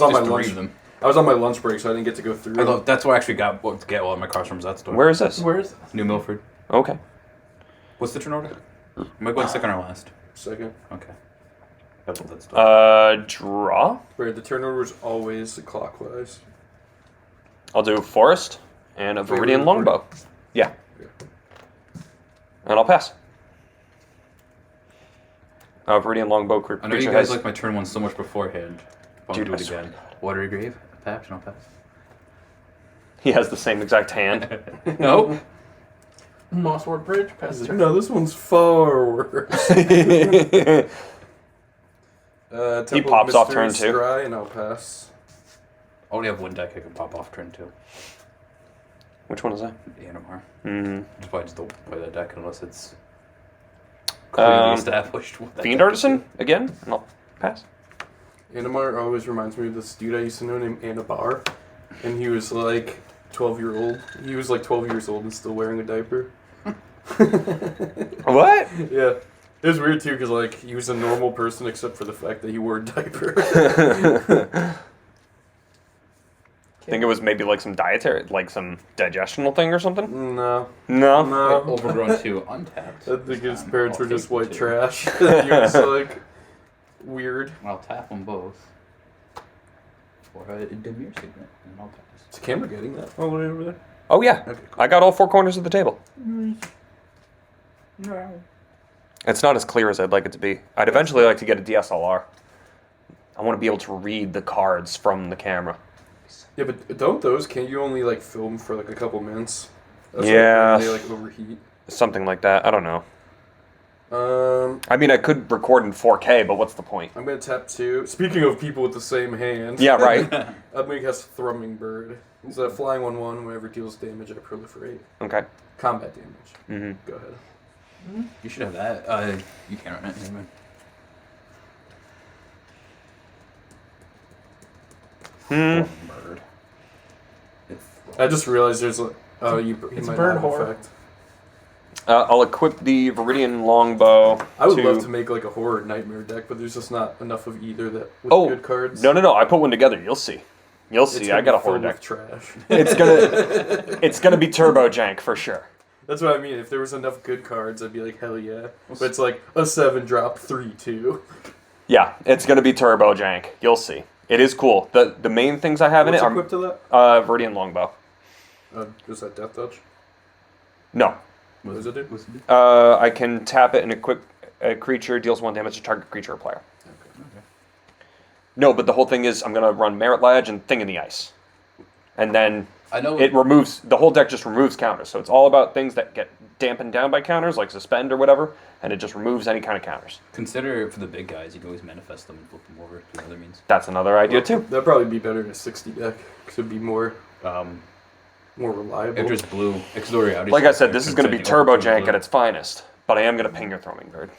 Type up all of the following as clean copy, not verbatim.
on my lunch. I was on my lunch break, so I didn't get to go through. That's why I actually got to get all of my cards from that store. Where is this? New Milford. Okay. What's the turn order? Am I going second or last? Second. Okay. That's Draw. Where the turn order is always clockwise. I'll do Forest and a Viridian Longbow. Yeah. And I'll pass. Viridian Longbow creature. I know you guys like my turn one so much beforehand. I'll Dude, do it again. Watery Grave, pass, and I'll pass. He has the same exact hand. No. Mosswort Bridge, pass turn. No, this one's far worse. He pops off turn 2. Scry, and I'll pass. I only have one deck I can pop off turn 2. Which one is that? Animar. Mm-hmm. Just probably just don't play that deck unless it's clearly established. Fiend Artisan again, and I'll pass. Animar always reminds me of this dude I used to know named Anabar, and he was like 12-year-old. He was like 12 years old and still wearing a diaper. What? Yeah. It was weird too, because like he was a normal person except for the fact that he wore a diaper. I think it was maybe like some dietary, like some digestional thing or something? No. No? Overgrown 2, untapped. I think his parents were just white trash. He was like weird. I'll tap them both. For a Demir Signet, and I'll pass. Is the camera getting that all the way over there? Oh yeah. Okay, I got all 4 corners of the table. No. It's not as clear as I'd like it to be. I'd eventually like to get a DSLR. I want to be able to read the cards from the camera. Yeah, but can't you only like film for like a couple minutes? Yeah. They like overheat. Something like that. I don't know. I mean, I could record in 4K, but what's the point? I'm gonna tap 2. Speaking of people with the same hand. Yeah, right. I'm gonna cast Thrumming Bird. It's a flying 1/1. Whenever it deals damage, I proliferate. Okay. Combat damage. Mm-hmm. Go ahead. You should have that. You can't run it. Never mind. Bird. I just realized there's like you It's might bird have whore. effect. I'll equip the Viridian Longbow. I would love to make like a horror nightmare deck, but there's just not enough of either that with good cards. No. I put one together. You'll see. You'll see. I got a horror deck. Trash. It's gonna be turbo jank for sure. That's what I mean. If there was enough good cards, I'd be like, hell yeah. But it's like a 7-drop 3/2. Yeah, it's gonna be turbo jank. You'll see. It is cool. The main things I have in it are equipped to that? Viridian Longbow. Is that Death Touch? No. What does it do? I can tap it and equip a creature, deals 1 damage to target creature or player. Okay. No, but the whole thing is I'm gonna run Merit Ledge and Thing in the Ice, and then I know it removes the whole deck. Just removes counters, so it's all about things that get dampened down by counters, like suspend or whatever, and it just removes any kind of counters. Consider for the big guys, you can always manifest them and flip them over to other means. That's another idea too. That'd probably be better in a 60 deck, because it'd be more reliable. If there's blue, Exodoriatis. Like I said, this is going to be turbo jank at its finest, but I am going to ping your Thrumming Bird.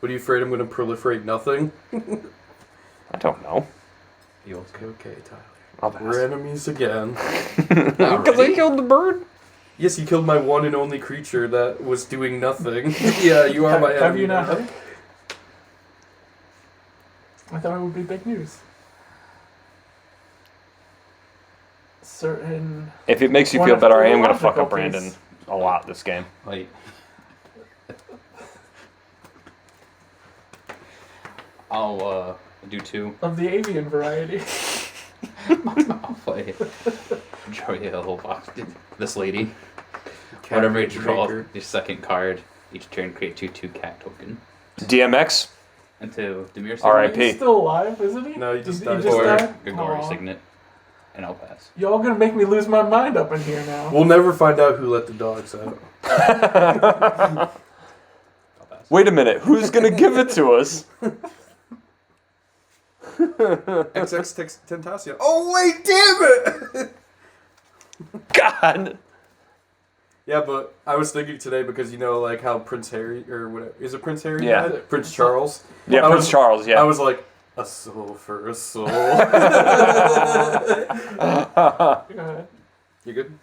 What are you afraid I'm going to proliferate nothing? I don't know. Okay, Tyler. I'll pass. We're enemies again. Because I killed the bird? Yes, you killed my one and only creature that was doing nothing. Yeah, you are my enemy. Have you not heard? I thought it would be big news. Certain. If it makes you feel better, I am going to fuck up Brandon a lot this game. Like, I'll do 2. Of the avian variety. I'll play Joey Hill, this lady. Whenever you draw your second card, each turn create 2/2 cat token. DMX? Into Demir Signet. R.I.P. He's still alive, isn't he? No, he just He died. just Or died? Gregori Aw. Signet. And I'll pass. Y'all gonna make me lose my mind up in here now. We'll never find out who let the dogs out. I'll pass. Wait a minute, who's going to give it to us? XX Tentacion. Oh, wait, damn it! God! Yeah, but I was thinking today because you know, like how Prince Harry, or whatever, is it Prince Harry? Yeah. Prince Charles. Yeah, I Prince was- Charles, yeah. I was like, a soul for a soul. Go ahead. You good?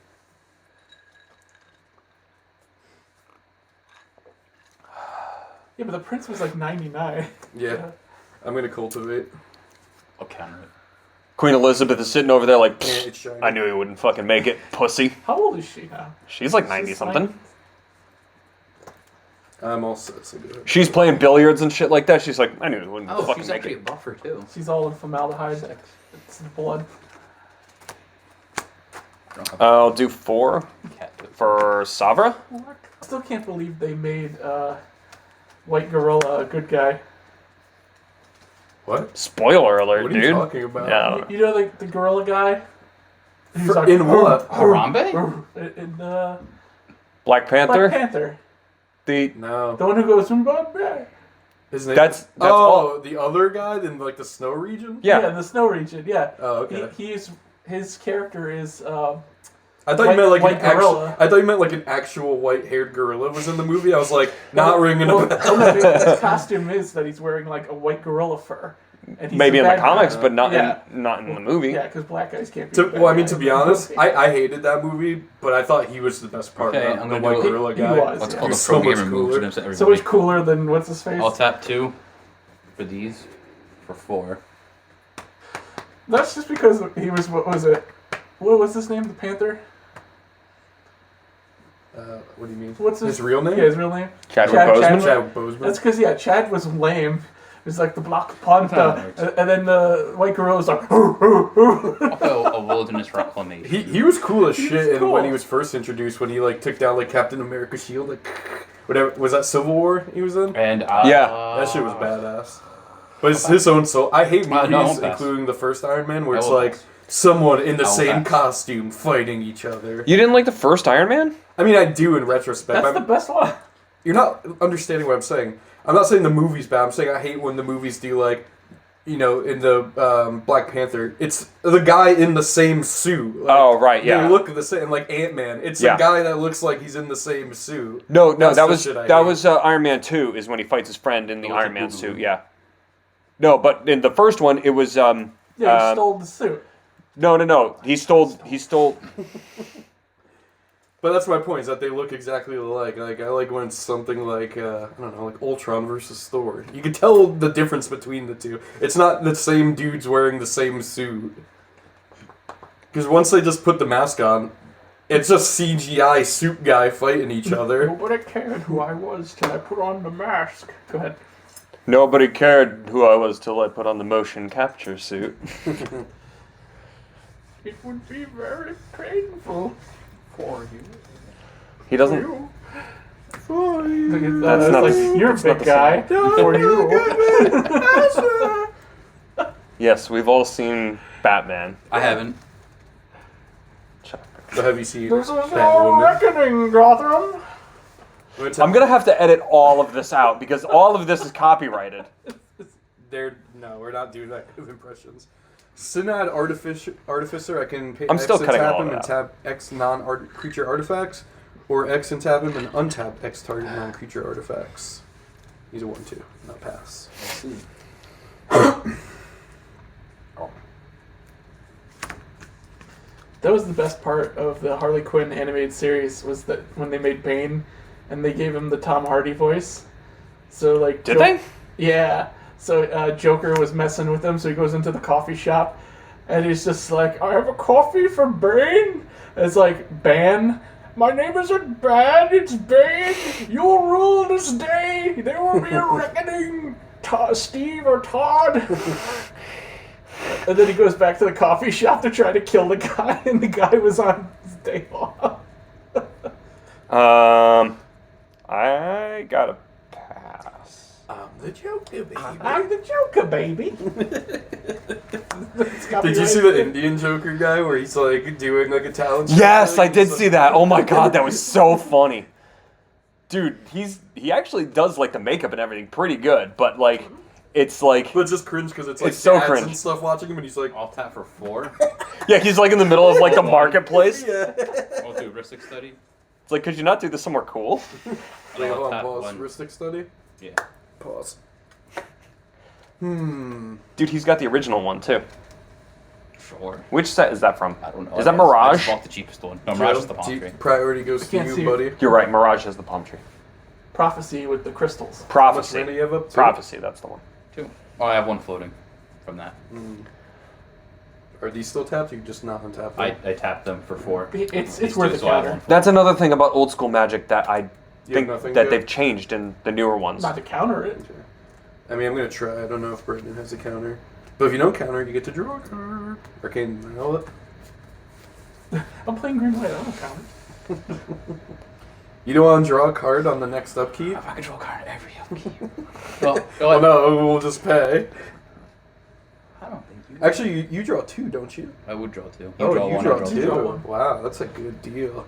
Yeah, but the prince was like 99. Yeah. I'm gonna cultivate. I'll counter it. Queen Elizabeth is sitting over there like, Yeah, "Pfft, it's shiny. I knew he wouldn't fucking make it, pussy. How old is she now? She's like 90 She's something. I'm all set. So good. She's playing billiards and shit like that. She's like, I knew he wouldn't Oh, fucking she's make actually a it. buffer too. She's all in formaldehyde. It's in blood. I don't have I'll do 4 a cat token. for Savra. I still can't believe they made White Gorilla a good guy. What? Spoiler alert, What are you dude. talking about? Yeah, I don't know. You know, like the gorilla guy. He's In what? Harambe? In Black Panther. Black Panther. The No. The one who goes "Mbah." His name? That's oh, all. the other guy in like the snow region? Yeah. the snow region. Yeah. Oh, okay. His character is. I thought you meant like White an gorilla. actual. I thought you meant like an actual white-haired gorilla was in the movie. I was like, not ringing a bell. Oh, no, his costume is that he's wearing like a white gorilla fur. And he's Maybe a in the bad guy. comics, but not Yeah. not in the movie. Yeah, because black guys can't be. To, the bad well, I mean, guy to in be the honest, movie. I hated that movie, but I thought he was the best part Okay, of I'm the gonna white do it. gorilla He guy. was. Let's Yeah. call He the was so pro much gamer cooler. moves. So Everybody. much cooler than what's his face. I'll tap 2 for these for 4. That's just because he was. What was it? What was his name? The Panther. What do you mean? What's his real name? Yeah, his real name. Chadwick Chad- Boseman. Chadwick- Chadwick Boseman. That's because Chad was lame. It was like the Black Panther, and then the white gorilla was like. Also, a wilderness reclamation. He was cool as He was shit and cool. when he was first introduced, when he like took down like Captain America's shield, like whatever was that Civil War he was in? And Yeah. That shit was badass. But it's his own soul. I hate No, movies, no, I'll pass. including the first Iron Man, where I it's will like pass. someone in the I will same pass. costume fighting each other. You didn't like the first Iron Man? I mean, I do in retrospect. That's the best one. You're not understanding what I'm saying. I'm not saying the movie's bad. I'm saying I hate when the movies do like, you know, in the Black Panther, it's the guy in the same suit. Like, Oh, right, yeah. They look the same, like Ant-Man. It's Yeah. a guy that looks like he's in the same suit. No, That's that the was shit I that hate. was Iron Man 2 is when he fights his friend in the Oh, it's Iron a Man boo-boo. suit. Yeah. No, but in the first one it was Yeah, he Um, stole the suit. no. He stole. But that's my point, is that they look exactly alike. Like, I like when it's something like, I don't know, like Ultron versus Thor. You can tell the difference between the two. It's not the same dudes wearing the same suit. Because once they just put the mask on, it's just CGI suit guy fighting each other. Nobody cared who I was till I put on the mask. Go ahead. Nobody cared who I was till I put on the motion capture suit. It would be very painful for you. He doesn't. You. Fine. Look at That's that. not It's the- like, you're a that's not big the guy. For you. Yes, we've all seen Batman. I haven't. So have you seen This is your Batwoman? reckoning, Gotham. I'm gonna have to edit all of this out because all of this is copyrighted. No, we're not doing that kind of impressions. Synod Artificer, I can pay I'm X still and cutting tap all him of and that. tap X non-creature artifacts, or X and tap him and untap X target non-creature artifacts. He's a 1/2, not pass. Let's see. That was the best part of the Harley Quinn animated series, was that when they made Bane and they gave him the Tom Hardy voice. So like Did they? Yeah. So Joker was messing with him, so he goes into the coffee shop and he's just like, I have a coffee for Bane. And it's like, Ban? My name isn't Ban, it's Bane. You'll rule this day. There will be a reckoning, Steve or Todd. And then he goes back to the coffee shop to try to kill the guy, and the guy was on his day off. I gotta pass. I'm the Joker, baby. I'm the Joker, baby. Did you see the Indian Joker guy where he's like doing like a talent show Yes, thing? I did It's see that. Oh my god, that was so funny. Dude, he actually does like the makeup and everything pretty good, but like it's like But it's just cringe because it's like It's so dads cringe. and stuff watching him and he's like, I'll tap for 4. yeah, he's like in the middle of like the marketplace. yeah. I'll do Ristic Study. It's like, could you not do this somewhere cool? Wait, I'll hold on, tap pause. 1. Heuristic study? Yeah. Pause. Dude, he's got the original one too. Sure. Which set is that from? I don't know. Is that I Mirage? just bought the cheapest one. No, Mirage is the palm Joe, tree. priority goes to can't you, see it. buddy. You're right, Mirage has the palm tree. Prophecy with the crystals. How much Prophecy. mana you have up to? Prophecy, that's the one. 2. Oh, I have 1 floating. from that. Are these still tapped? Or you just not untap them? I tapped them for 4. It's These worth two, a so I have counter. one for- That's another thing about old school Magic that I You have think nothing that good? they've changed in the newer ones. Not to counter it. I mean, I'm gonna try. I don't know if Brendan has a counter. But if you don't counter, you get to draw a card. Arcane Mallet. I'm playing green white. I don't counter. You don't want to draw a card on the next upkeep? I control card every upkeep. Oh no, we'll just pay. I don't think you. Actually, you draw 2, don't you? I would draw 2. You draw draw one, I draw 2. Draw one. Wow, that's a good deal.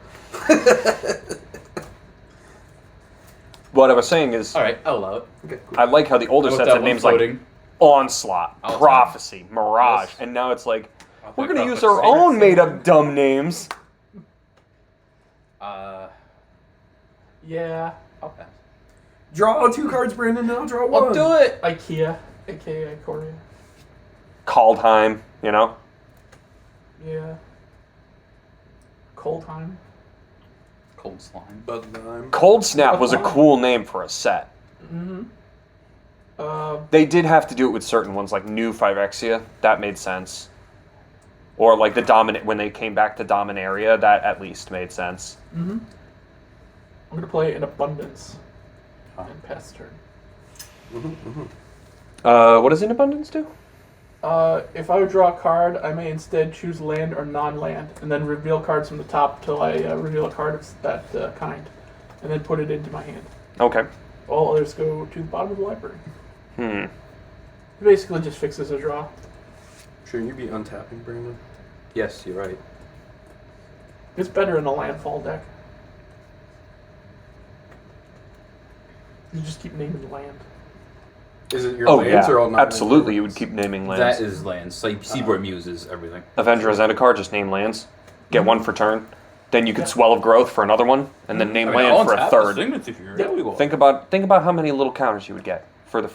What I was saying is, All right, I'll allow it. Okay, cool. I like how the older I looked sets at had one names like floating. Onslaught, I'll Prophecy, Mirage, Yes. and now it's like, I'll we're pick going to up use a our same- own made-up dumb names. Yeah. I'll pass. Draw 2 cards, Brandon. Now draw 1. I'll do it. IKEA, aka Ikoria. Kaldheim, you know? Yeah. Coldheim. Cold slime. Budlime. Cold Snap was a cool name for a set. Mm-hmm. They did have to do it with certain ones, like New Phyrexia. That made sense. Or like the Dominant, when they came back to Dominaria, that at least made sense. Mm-hmm. I'm gonna play in abundance. And pass turn. What does In Abundance do? If I would draw a card, I may instead choose land or non-land, and then reveal cards from the top till I reveal a card of that kind, and then put it into my hand. Okay. All others go to the bottom of the library. Hmm. It basically just fixes a draw. Shouldn't you be untapping, Brandon? Yes, you're right. It's better in a landfall deck. You just keep naming land. Is it your Oh, lands yeah. or all non Absolutely, you would keep naming lands. That is lands. So Seaboard Muse is everything. Avenger Zendikar, just name lands. Get one for turn. Then you could Yeah. Swell of Growth for another one, and then name land for a third. Think about how many little counters you would get for the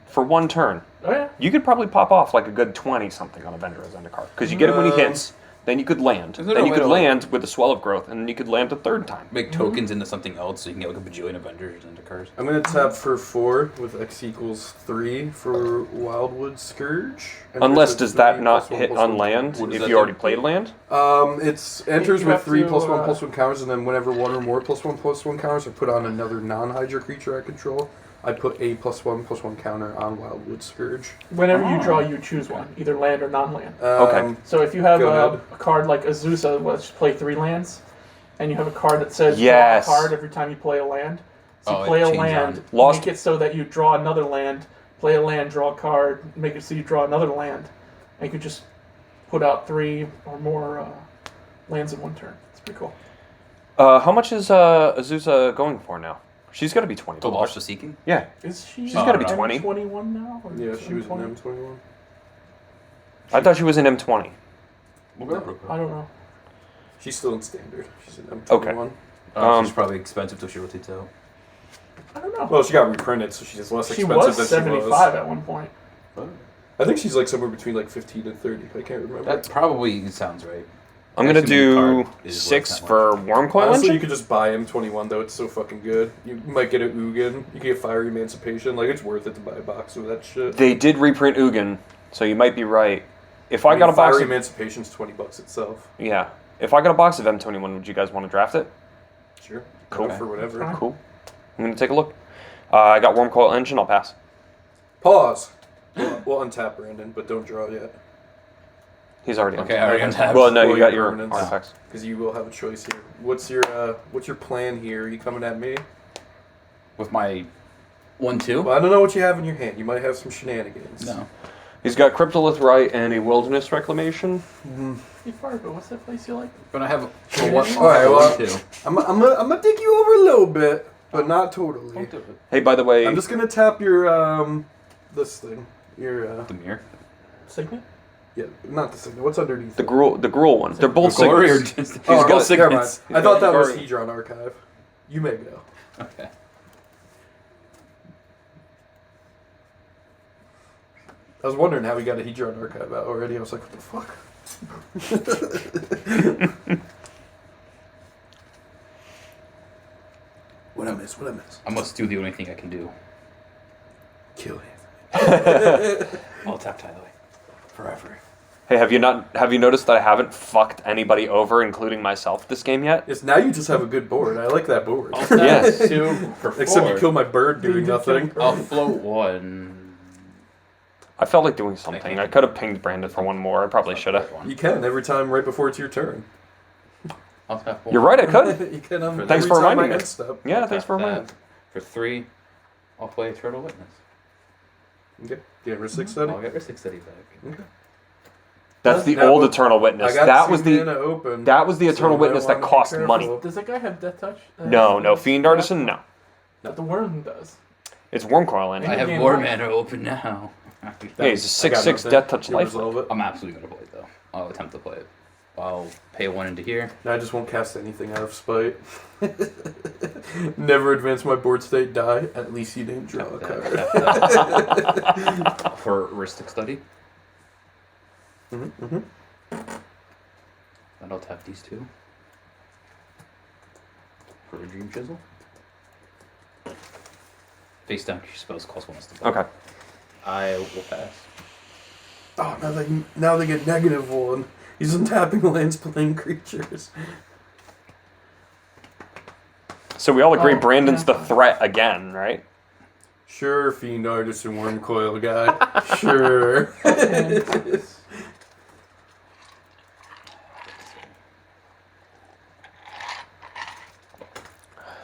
for one turn. Oh yeah. You could probably pop off like a good 20 something on Avenger Zendikar because you get it when he hits. Then you could land. Is there Then a you way could to, land with the Swell of Growth, and then you could land a third time. Make tokens into something else so you can get like a bajillion Avengers into cards. I'm gonna tap for 4 with X equals 3 for Wildwood Scourge. And Unless there's a does that 3 not plus 1 hit plus on 1. land What does if that you already do? played land? It's enters You with have 3 to, plus 1 plus 1 counters, and then whenever one or more plus 1 counters are put on another non-Hydra creature I control, I put a plus 1 counter on Wildwood Scourge. Whenever you draw, you choose one, either land or non-land. Okay. So if you have Go a ahead. card like Azusa, let's play 3 lands, and you have a card that says Yes. draw a card every time you play a land. So Oh, you it play a changes land, on. Lost- make it so that you draw another land, play a land, draw a card, make it so you draw another land, and you could just put out 3 or more lands in one turn. It's pretty cool. How much is Azusa going for now? She's got to be $20. The Lost to Seeking? Yeah. Is she? She's gotta be M 20. 21 now? Or Yeah, she was in M20? M21. I thought she was in M20. I don't know. She's still in standard. She's in M21. Okay. She's probably expensive till she rotates out. I don't know. Well, she got reprinted, so she's less She expensive was than 75 she was. at one point. I think she's like somewhere between like 15 and 30. I can't remember. That probably sounds right. I'm going to Assuming the do card is worth 6 that for Wormcoil Honestly, Engine. you could just buy M21 though. It's so fucking good. You might get a Ugin. You can get Fire Emancipation. Like it's worth it to buy a box of that shit. They did reprint Ugin, so you might be right. If I mean, got a box Fire of... Emancipation's $20 itself. Yeah. If I got a box of M21, would you guys want to draft it? Sure. Cool. Go for whatever. Cool. I'm going to take a look. I got Wormcoil Engine. I'll pass. Pause. We'll untap Brandon, but don't draw yet. He's already on. Okay, I already untapped. Well, no, Well, you got your your permanents. artifacts. Because you will have a choice here. What's your plan here? Are you coming at me? With my 1/2? Well, I don't know what you have in your hand. You might have some shenanigans. No. He's got Cryptolith Right and a Wilderness Reclamation. Hey, Fargo, what's that place you like? But I have a Alright, well- 1/2. I'm gonna dig you over a little bit, but not totally. Hey, by the way, I'm just gonna tap your this thing. Your The mirror. Signet? yeah, not the signal. What's underneath? the it? Gruul one. They're both The glory or signals. just Oh, got never signets. mind. I thought that was Alright. Hedron Archive. You may go. Okay. I was wondering how we got a Hedron Archive out already. I was like, what the fuck? What I miss? What I miss? I must do the only thing I can do. Kill him. I'll tap Tyler. Forever. Hey, have you noticed that I haven't fucked anybody over, including myself, this game yet? Yes, now you just have a good board. I like that board. I'll tap Yes. 2 for 4. Except you killed my bird doing nothing. I'll float 1. I felt like doing something. I could have pinged Brandon for one more. I probably should have. You can every time right before it's your turn. I'll tap 1. You're right, I could. You can. Thanks every for time reminding I me. end step. Yeah, thanks for reminding me. For 3, I'll play Turtle Witness. Okay. Do you have a 6 study? I'll get Ristic Study back. Okay. That's the That old was- Eternal Witness. I got That two was mana the open, that was the so Eternal you might Witness that wanna be cost careful. money. Does that guy have Death Touch? No, Fiend Artisan, no. But the worm does. It's Wormcoil I Engine. have game War one. Mana open now. Yeah, he's a I got 6/6 nothing. Death Touch You life. resolve it. I'm absolutely gonna play it though. I'll attempt to play it. I'll pay 1 into here. No, I just won't cast anything out of spite. Never advance my board state, die. At least you didn't draw a card. For Ristic Study. Mm-hmm. And I'll tap these 2. For a Dream Chisel. Face down, your spells cost 1 to play. Okay. I will pass. Oh, now they get -1. He's untapping lands, playing creatures. So we all agree Oh, Brandon's yeah. the threat again, right? Sure, Fiend Artisan Wormcoil guy. Sure.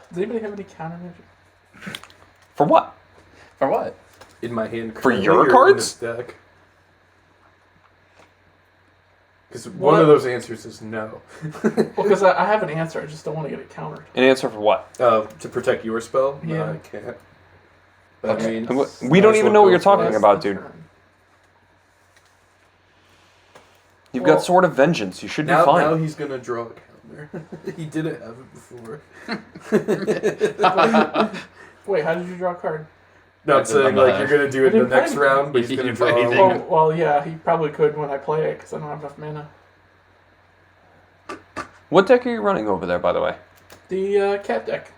Does anybody have any counter magic? For what? For what? In my hand. For currently, your or in cards? this deck. Because What? one of those answers is no. Well, because I have an answer, I just don't want to get it countered. An answer for what? To protect your spell? Yeah. No, I can't. But I mean, We might don't as even well know what go you're for talking it. That's about, the dude. turn. You've Well- got Sword of Vengeance. You should be Now fine. he's gonna draw a counter. He didn't have it before. Wait, how did you draw a card? No, I'm saying like you're gonna do it in the next round, but he's You gonna didn't draw. play anything. one. Oh, well, yeah, he probably could when I play it because I don't have enough mana. What deck are you running over there, by the way? The cat deck.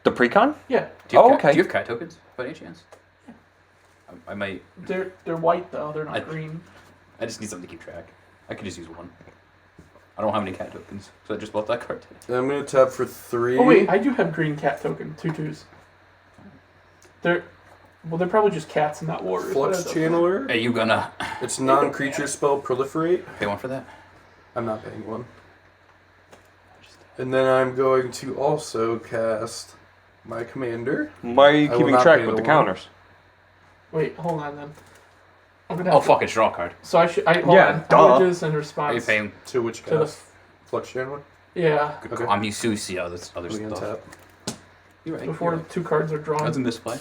The Precon? Yeah, Do you have Oh, cat, okay. Do you have cat tokens by any chance? I might. they're white though. They're not I- green. I just need something to keep track. I could just use 1. I don't have any cat tokens, so I just bought that card today. I'm gonna tap for 3. Oh wait, I do have green cat token. 2/2s. They're probably just cats and not warriors. Flux but I don't know. Channeler. Are you gonna It's non-creature spell proliferate. pay 1 for that? I'm not paying 1. And then I'm going to also cast my commander. Why are you I will keeping not track pay with the the one. counters? Wait, hold on then. I'm gonna Oh have fuck! It's draw a card. So I should. Hold Yeah, on. duh. Knowledges and Are you response. paying? To which To the cast? Flux Channeler. Yeah, Okay. I'm used to see other We can stuff. tap. You're right. before you're the right. 2 cards are drawn. That's a misplay.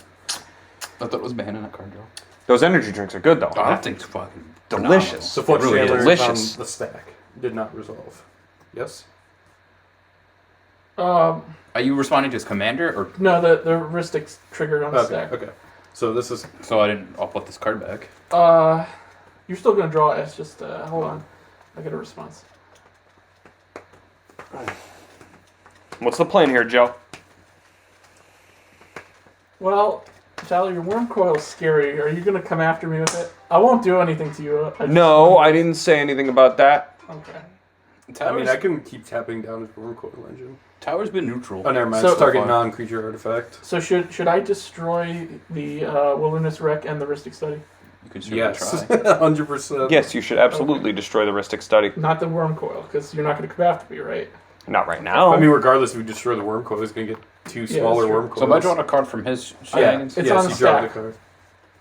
I thought it was ban in that card draw. Those energy drinks are good, though. Oh, that thing's fucking Delicious. So Flux Really Channeler delicious. on the stack did not resolve. Yes. Um, Are you responding to his commander or? no, the heuristics triggered on the Okay. stack. Okay. So this is So I didn't. I'll put this card back. You're still gonna draw it. It's just hold on. I get a response. What's the plan here, Joe? Well, Tyler, your worm coil is scary. Are you gonna come after me with it? I won't do anything to you. No, I didn't say anything about that. Okay. I mean, I can keep tapping down his Wormcoil Engine. Tower's been neutral. Oh, never mind. So- It's target non-creature artifact. So should I destroy the wilderness wreck and the Ristic study? You can certainly Yes, try. 100%. Yes, you should absolutely destroy the Ristic Study. Not the worm coil, because you're not gonna come after me, right? Not right now. I mean, regardless if we destroy the Wormcoil, he's gonna get 2 Yeah, smaller that's true. Wormcoils. So if I draw a card from his yeah, shenanigans, It's yes, on the you draw stack. the card.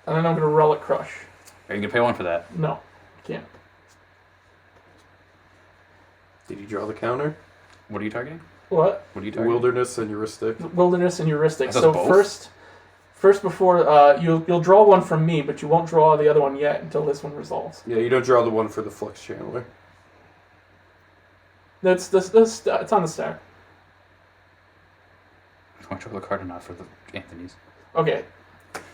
And then I'm gonna relic crush. are you gonna pay 1 for that? No, can't. Did you draw the counter? What are you targeting? What? What are you targeting? Wilderness and Heuristic. Wilderness and heuristic. Are those So both? first before you'll draw one from me, but you won't draw the other one yet until this one resolves. Yeah, you don't draw the one for the Flux Channeler. That's this it's on the stack. I draw the card or not for the Anthony's. Okay.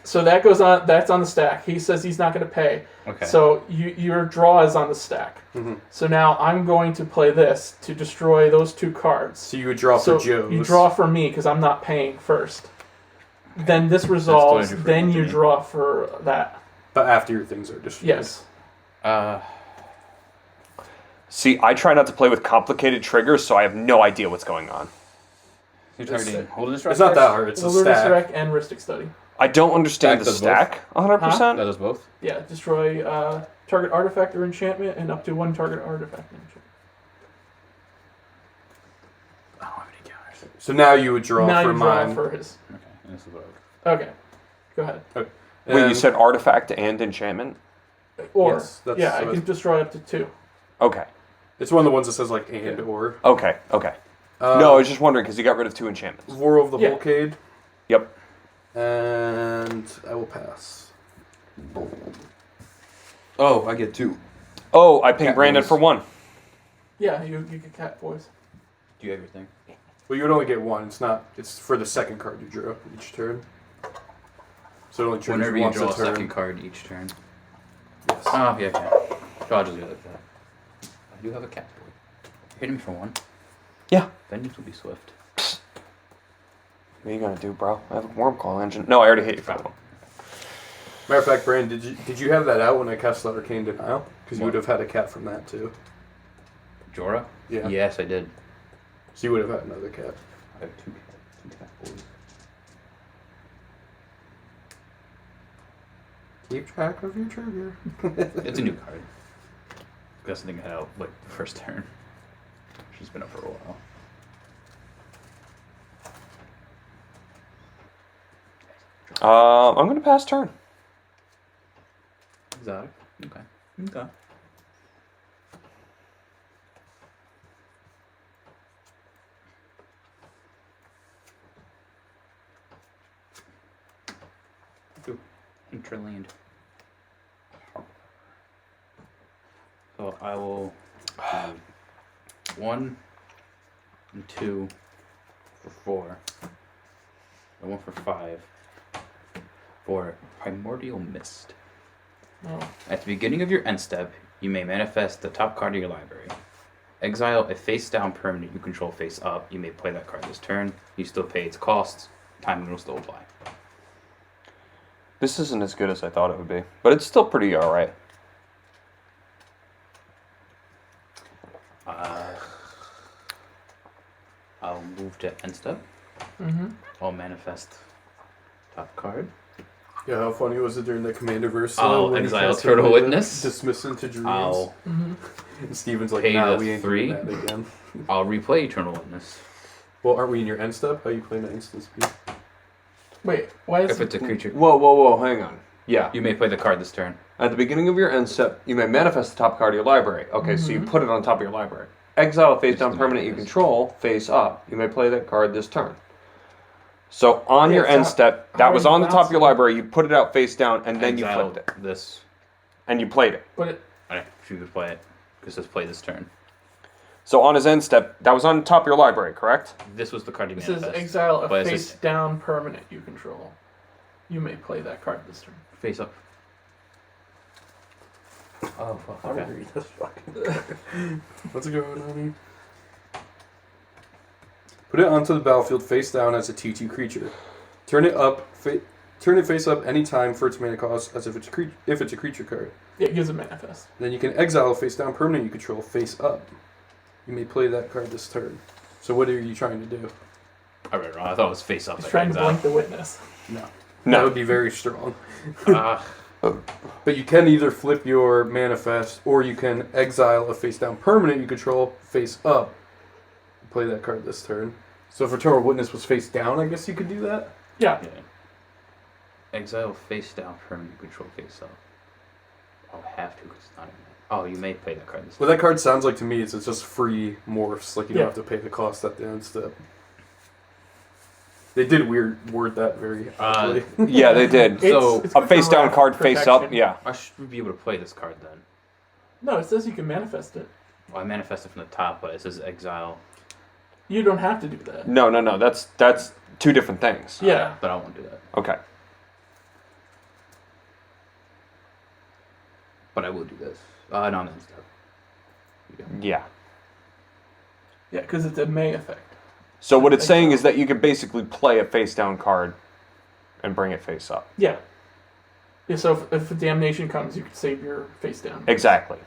So that goes on. That's on the stack. He says he's not going to pay. Okay. So your draw is on the stack. Mhm. So now I'm going to play this to destroy those 2 cards. So you would draw So for Joe's. you draw for me because I'm not paying first. Then this resolves. totally different Then to you me. draw for that. But after your things are destroyed. Yes. See, I try not to play with complicated triggers, so I have no idea what's going on. You're targeting Wilderness Rec It's not that first? hard. It's a Wilderness stack. Rec and Ristic Study. I don't understand Stack the does stack 100%. That does both? Yeah, destroy target artifact or enchantment and up to one target artifact and enchantment. I don't have any counters. So now you would draw now for you draw mine. for his. Okay, and this is what I would... Okay, go ahead. Wait, you And- said artifact and enchantment? Or Yes, that's- yeah, I so can destroy up to 2. Okay. It's one of the ones that says like and or. Okay. No, I was just wondering because you got rid of 2 enchantments. War of the Yeah. Volcade, Yep. and I will pass. Oh, I get 2. Oh, I pinged Cat Brandon boys. for 1. Yeah, you get cat boys. Do you have your thing? Well, you would only get one. It's not. It's for the second card you draw each turn. So it only triggers Whenever you once draw a a turn. second card each turn. Yes. Oh, yeah, okay. So I'll just do it like that. I do have a cat boy. You're hitting me for 1. Yeah. Vengeance will be swift. What are you gonna do, bro? I have a worm call engine. No, I already hit you for 1. Matter of fact, Brandon, did you have that out when I cast the Arcane Denial? Because you What? would have had a cat from that too. Jorah? Yeah. Yes, I did. So you would have had another cat. I have two cat boys. Keep track of your trigger. It's a new card. That's the thing I had out like the first turn. She's been up for a while. I'm gonna pass turn. Exotic. Okay. Okay. Ooh, Interland. So I will do 1 and 2 for 4. And 1 for 5 for Primordial Mist. Oh. At the beginning of your end step, you may manifest the top card of your library. Exile a face-down permanent you control face up. You may play that card this turn. You still pay its costs. Timing will still apply. This isn't as good as I thought it would be, but it's still pretty alright. I'll move to end step. Mm-hmm. I'll manifest top card. Yeah, how funny was it during the Commanderverse? I'll when he exile cast Turtle away the Witness. Dismiss into dreams. I'll And Steven's like, pay nah, the we ain't 3. doing that again. I'll replay Eternal Witness. Well, aren't we in your end step? How you playing the instant speed? Wait, why is If it's a creature, Whoa, hang on. Yeah. you may play the card this turn. At the beginning of your end step, you may manifest the top card of your library. Okay, so you put it on top of your library. Exile a face down Just permanent you manifest. control, face up. You may play that card this turn. So on your so end step, that how was do you on the top of your bounce it? library, you put it out face down, and then you Exile flipped it. this. And you played it. But it, Alright, you could play it. Because it says play this turn. So on his end step, that was on top of your library, correct? This was the card you it says manifest. exile a But it face says down permanent you control. You may play that card this turn. face up. Oh, fuck. I Okay. don't read this fucking. What's going on here? Put it onto the battlefield face down as a 2/2 creature. Turn it up. Turn it face up any time for its mana cost, as if it's a creature card. Yeah, it gives a manifest. Then you can exile a face down permanent you control face up. You may play that card this turn. So what are you trying to do? I read it wrong. I thought it was face up. He's like trying to exile. blink the witness. No. No. That would be very strong. Ah, But you can either flip your manifest, or you can exile a face down permanent you control face up. Play that card this turn. So if Eternal Witness was face down, I guess you could do that. Yeah. yeah. Exile face down permanent you control face up. I'll have to because it's not in there. Oh, you may play that card this What that card sounds like to me is it's just free morphs. Like you Yeah. don't have to pay the cost at the end step. They did word that very oddly. Yeah, they did. So, It's A good face for down wrath card, face up, protection. yeah. I should be able to play this card then. No, it says you can manifest it. Well, I manifested from the top, but it says exile. You don't have to do that. No, that's 2 different things. Yeah. But I won't do that. Okay. But I will do this. No, I'm in step. Yeah. Yeah, because it's a May effect. So what it's saying is that you could basically play a face down card and bring it face up. Yeah. Yeah, so if a damnation comes, you could save your face down. Exactly.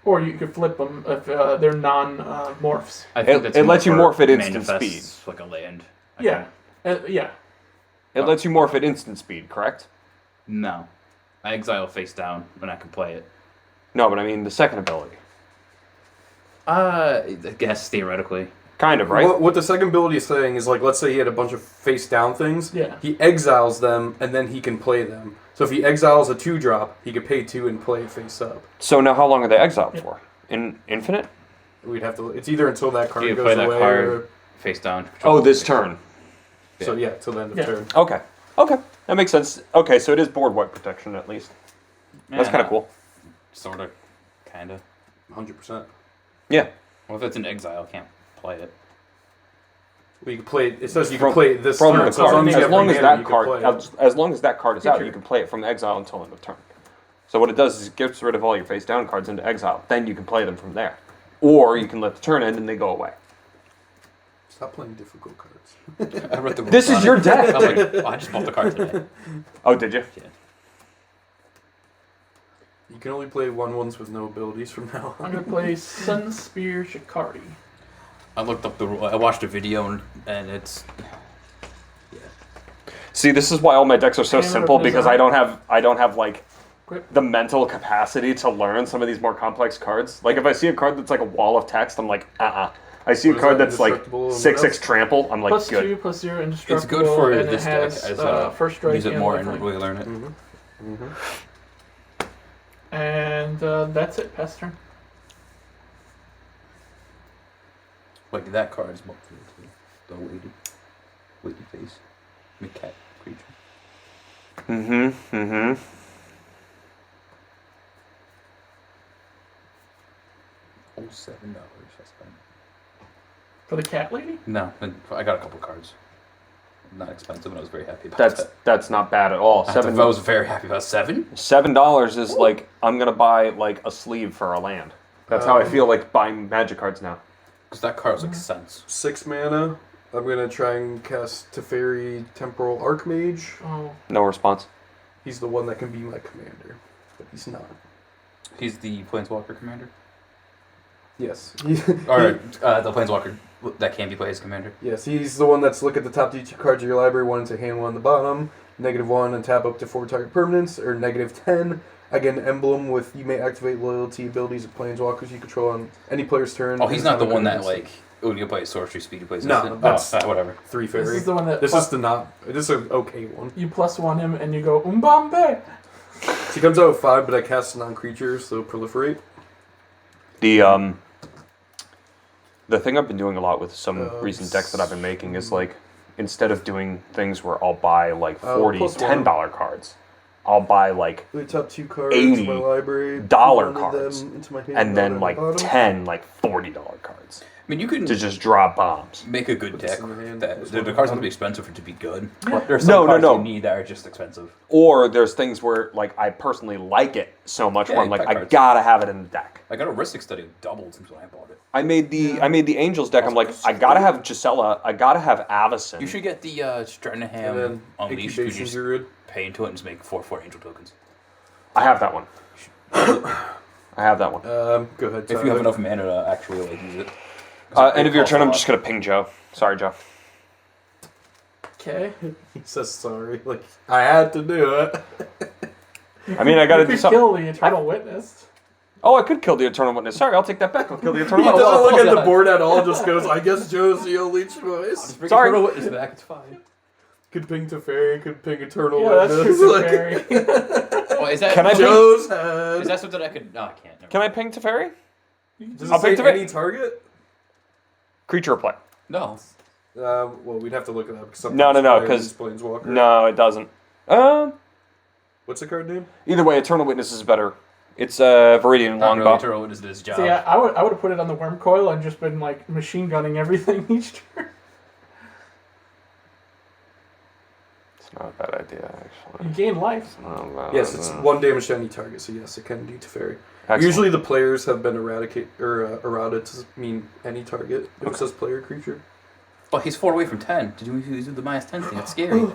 Or you could flip them if they're non-morphs. I think It- that's it lets you more morph at instant manifests speed. like a land. Yeah. Yeah. It lets you morph at instant speed, correct? No. I exile face down when I can play it. No, but I mean the second ability. I guess theoretically. Kind of, right? What the second ability is saying is, like, let's say he had a bunch of face down things. Yeah. He exiles them, and then he can play them. So if he exiles a 2-drop, he could pay 2 and play it face up. So now how long are they exiled for? Infinite? We'd have to. It's either until that card You goes play that away, card face down. Oh, this turn. or so yeah, till the end of Yeah. turn. Okay. That makes sense. Okay, so it is board wipe protection at least. That's kind of cool. Sort of. Kind of. 100%. Yeah. Well, if it's an exile, I can't play it. Well, you can play it. It says you From- can play it this From turn. the So card. you As have long as mana, that you can card, play it. as long as that card is out, Feature. you can play it from exile until end of turn. So what it does is it gets rid of all your face down cards into exile. Then you can play them from there, or you can let the turn end and they go away. Stop playing difficult cards. I wrote the This rules is on your it. deck. I'm like, oh, I just bought the card today. Oh, did you? Yeah. You can only play 1/1s with no abilities from now I'm on. going to play Sun Spear Shikari. I looked up the rule. I watched a video and it's. See, this is why all my decks are so Hammer simple because Blizzard. I don't have like Quit. the mental capacity to learn some of these more complex cards. Like if I see a card that's like a wall of text, I'm like, I see a What is card that, that's like Indestructible and 6/6 what else? trample. I'm like, Plus good. 2, plus 0, It's indestructible. good for and this it deck has, as first strike use it and more and lifelink. really learn it. Mm-hmm. And that's it. Pass turn. Like that card is more the weighty face, mid-cat creature. Mm-hmm. Oh, $7. I spent. For the cat lady? No, and I got a couple cards. Not expensive, and I was very happy about That's that. that's not bad at all. I was very happy about $7 is like I'm gonna buy like a sleeve for a land. That's how I feel like buying Magic cards now. because that card was like cents. 6 mana. I'm gonna try and cast Teferi Temporal Archmage. Oh. No response. He's the one that can be my commander, but he's not. He's the Planeswalker commander, Yes. or the Planeswalker that can be played as commander. Yes, he's the one that's look at the top 2 cards of your library, 1 into hand, 1 on the bottom, -1 and tap up to 4 target permanents, or -10. Again, emblem with you may activate loyalty abilities of planeswalkers you control on any player's turn. Oh, he's not the Anytime one that permanents. like when you play sorcery speed, you play No, instant? that's- whatever. 3 This fairy. is the one that This is an okay one. you +1 him and you go Umbambe. She comes out with 5, but I cast non-creatures, so proliferate. The thing I've been doing a lot with some Oh, recent decks that I've been making is like instead of doing things where I'll buy like 40 plus $10 cards, I'll buy like The top 2 cards 80 in my library. dollar put one of them cards, into my hand, and one then on like the bottom. 10 like $40 cards I mean, you can to just drop bombs. make a good Put this deck. in the hand, That this the one cards on have to be the expensive for it to be good. Yeah. There's some No, cards no. you need that are just expensive. Or there's things where like I personally like it so much Yeah, where I'm like pack I cards. gotta have it in the deck. I got a Ristic Study doubled since when I bought it. I made the Angels deck. I'm like I gotta have Gisela. I gotta have Avacyn. You should get the And Stranahan then Unleashed. You Incubation just Druid. pay into it and just make 4 Angel tokens. I have that one. I have that one. Go ahead, If you have Tyler. enough mana to actually like use it. End of your turn. I'm just gonna ping Joe. Sorry, Joe. Okay. He says sorry. Like, I had to do it. I mean, I gotta You do could something. kill the Eternal Witness. Oh, I could kill the Eternal Witness. Sorry, I'll take that back. I'll kill the He Eternal doesn't Witness. look at the yeah. board at all, just goes, I guess Joe's the only choice. Bring Sorry. Eternal Witness back. It's fine. Could ping Teferi, could ping Eternal Yeah, that's Witness. true. Like, Fairy. Oh, is that Can I ping- Joe's head. Is that something I could? No, I can't. Never Can I mind. ping Teferi? Does I'll it say pick Teferi. any target? Creature or play? No. Well, we'd have to look it up. No, Something's 'cause- Planeswalker. No, it doesn't. What's the card name? Either way, Eternal Witness is better. It's Viridian Not really. Longbow. Eternal Witness did his job. So yeah, I would have put it on the Worm Coil and just been like machine gunning everything each turn. It's not a bad idea, actually. You gain life. Not a bad Yes, it's idea. 1 damage to any target, so yes, it can do Teferi. Excellent. Usually the players have been errated to mean any target if it says player creature. But he's 4 away from 10. Did you do the -10 thing? That's scary.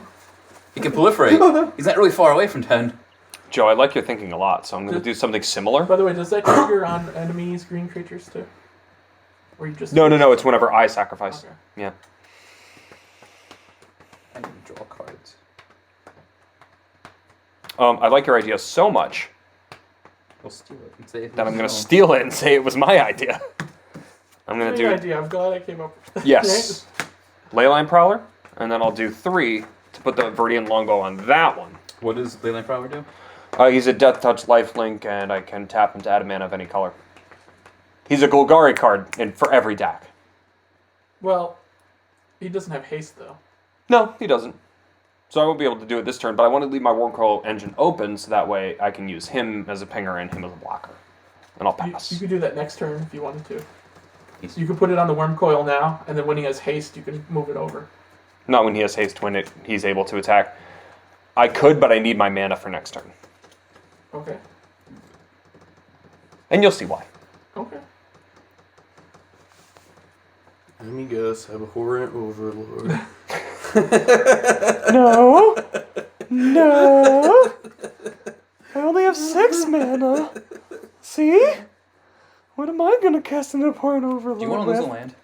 He can proliferate. He's not really far away from 10. Joe, I like your thinking a lot, so I'm going to do something similar. By the way, does that trigger on enemies, green creatures too? Or you just No, it's whenever I sacrifice. Okay. Yeah. I need to draw cards. I like your idea so much We'll steal it and say that I'm going to steal it and say it was my idea. I'm going to Good do, idea. I'm glad I came up with that. yes, Leyline Prowler, and then I'll do 3 to put the Viridian Longbow on that one. What does Leyline Prowler do? He's a Death Touch lifelink, and I can tap him to add a mana of any color. He's a Golgari card for every deck. Well, he doesn't have haste though. No, he doesn't. So I won't be able to do it this turn, but I want to leave my Wormcoil engine open so that way I can use him as a pinger and him as a blocker. And I'll pass. You could do that next turn if you wanted to. You could put it on the worm coil now, and then when he has haste, you can move it over. Not when he has haste, when he's able to attack. I could, but I need my mana for next turn. Okay. And you'll see why. Okay. Amigos have a horrent overlord. No. No. I only have 6 mana. See? What am I going to cast an abhorrent overlord Do you want to lose a land?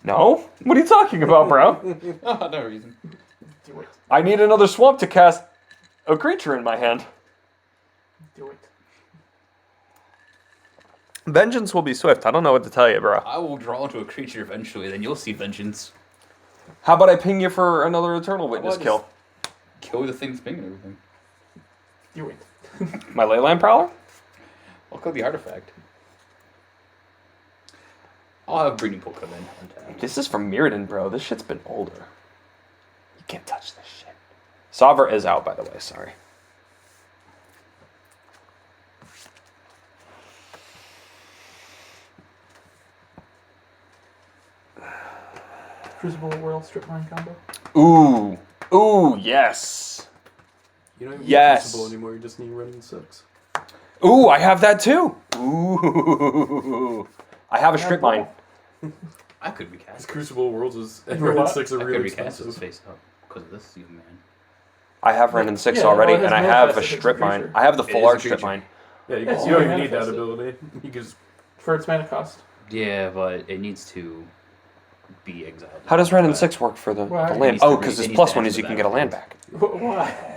No. What are you talking about, bro? Oh, no reason. Do it. I need another swamp to cast a creature in my hand. Do it. Vengeance will be swift. I don't know what to tell you, bro. I will draw into a creature eventually, then you'll see vengeance. How about I ping you for another Eternal Witness How kill? Kill the thing's thing and everything. Do it. My Leyline Prowler? I'll kill the artifact. I'll have Breeding Pool come in. Untap. This is from Mirrodin, bro. This shit's been older. You can't touch this shit. Sovereign is out, by the way. Sorry. Crucible World Strip Mine combo. Ooh. Ooh, yes. You don't even Yes. need Crucible anymore, you just need running 6. Ooh, I have that too. Ooh. I have a strip mine. I could recast This it. Crucible Worlds is and For running what? 6 I are could really recast it expensive. face up because of this, you man. I have Ren and 6 Yeah, already, well, it has and I no have effect a if it's a strip mine. creature. I have the It full is a art strip creature. mine. Yeah, you, Yes, you don't you even need that manifest it. ability. You can just For its mana cost. Yeah, but it needs to be exiled. How does Ren and 6 work for the Why? land? It needs to Oh, be- because it his needs plus to one enter is you the can get a land battlefield. back.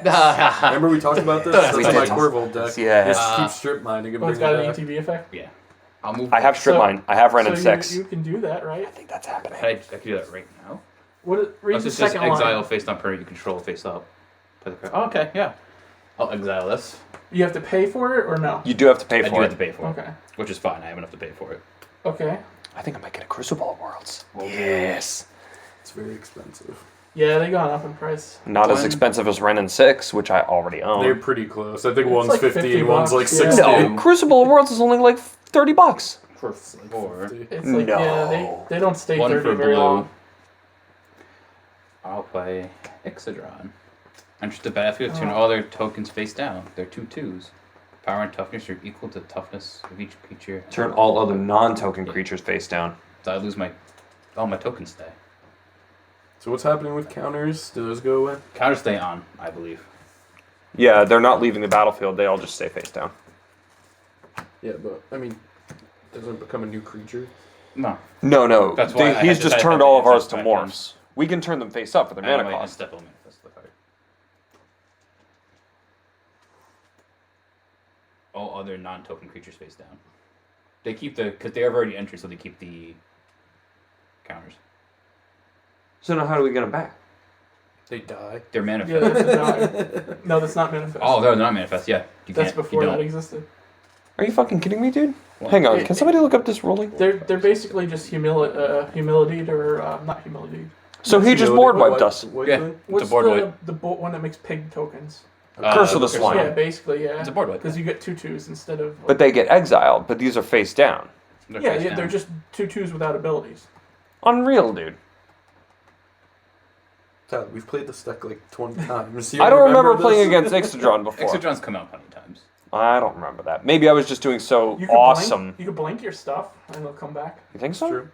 Why? remember we talked about this? We That's my did. Corvold deck. Yeah. Just keep strip mining and Oh, it's bring got it an back. ETB effect? Yeah. I'll move. I have strip So- mine. I have Ren so and 6. You can do that, right? I think that's happening. I could do that right now. Read Let's the just second exile line. face down permanent. You control face up. Play the card. Oh, okay, yeah. I'll exile this. You have to pay for it or no? You do have to pay I do for have it. to pay for it, Okay. which is fine. I have enough to pay for it. Okay. I think I might get a Crucible of Worlds. Yes. It's very expensive. Yeah, they gone up in price. Not as One- expensive as Ren and 6, which I already They're own. pretty close. I think It's one's like 50 50 and one's like bucks, yeah. 60. No, Crucible of Worlds is only like $30. For like Four. 50. It's like, No. yeah, they don't stay One 30 for very blue. long. I'll play Ixodron. Enter the battlefield, turn all their tokens face down. They're 2/2s. Power and toughness are equal to toughness of each creature. Turn all other non-token creatures face down. So I lose all my tokens stay. So what's happening with counters? Do those go away? Counters stay on, I believe. Yeah, they're not leaving the battlefield. They all just stay face down. Yeah, but I mean, doesn't it become a new creature? No. No. That's why I had He's to just type turned that all of in ours to back in. morphs. We can turn them face up for their mana Anyway, cost. step will manifest the card. All other non-token creatures face down. They keep because they have already entered, so they keep the counters. So now how do we get them back? They die. They're Yeah, manifest. that's a die. No, that's not manifest. Oh, they're not manifest. Yeah, you that's can't. before you that don't. existed. Are you fucking kidding me, dude? What? Hang on, can somebody look up this ruling? They're basically just humility or not humility. So he just You know, board the wiped white- us. white Yeah. thing? What's board the wipe. one that makes pig tokens? Curse of the Curse Swine. Yeah, basically, yeah. It's a board wipe. Because you get 2/2s instead of. But they get exiled, but these are face down. They're yeah, face yeah, down. they're just 2/2s without abilities. Unreal, dude. Tyler, we've played this deck like 20 times. You I don't remember this? playing against Ixodron before. Exodron's come out plenty of times. I don't remember that. Maybe I was just doing so You could awesome. Blink, you could blink your stuff and it'll come back. You think so? True.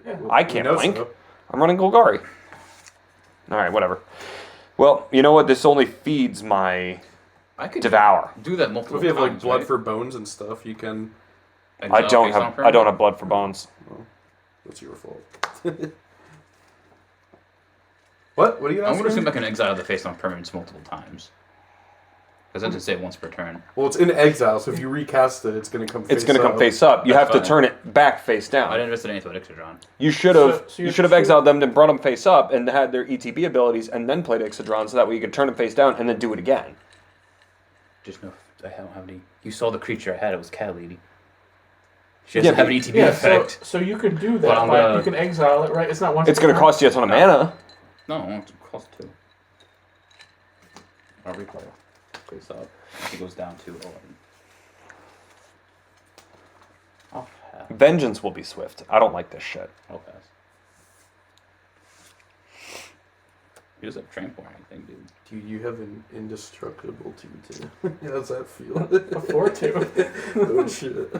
Yeah. I We can't know blink. so. I'm running Golgari. Alright, whatever. Well, you know what? This only feeds my I could Devour. do that multiple If you have like times, blood right? for bones and stuff, you can. I don't Exile have face on permanent? blood for bones. Well, that's your fault. What? What are you I'm asking? going to assume I can exile the face on permanents multiple times. Because that doesn't say once per turn. Well, it's in exile, so if you recast it, it's going to come. It's going to come face up. You That's have to fine. turn it back face I down. didn't invest in anything with Ixodron. You should have So you you should have have exiled them and brought them face up and had their ETB abilities and then played Ixodron so that way you could turn them face down and then do it again. Just know I don't have any. You saw the creature I had, it was Cat Lady. She Yeah, doesn't have an but- ETB Yeah, effect. so you can do But that. I'm By, gonna- you can exile it, right? It's not once. It's per going to turn. cost you a ton of mana. No, it costs 2. I'll replay. Face up. It goes down to 11. I'll pass. Vengeance will be swift. I don't like this shit. I'll pass. He doesn't have trample or anything, dude. Dude, you have an indestructible 2/2. How's that feel? A 4/2. Oh shit.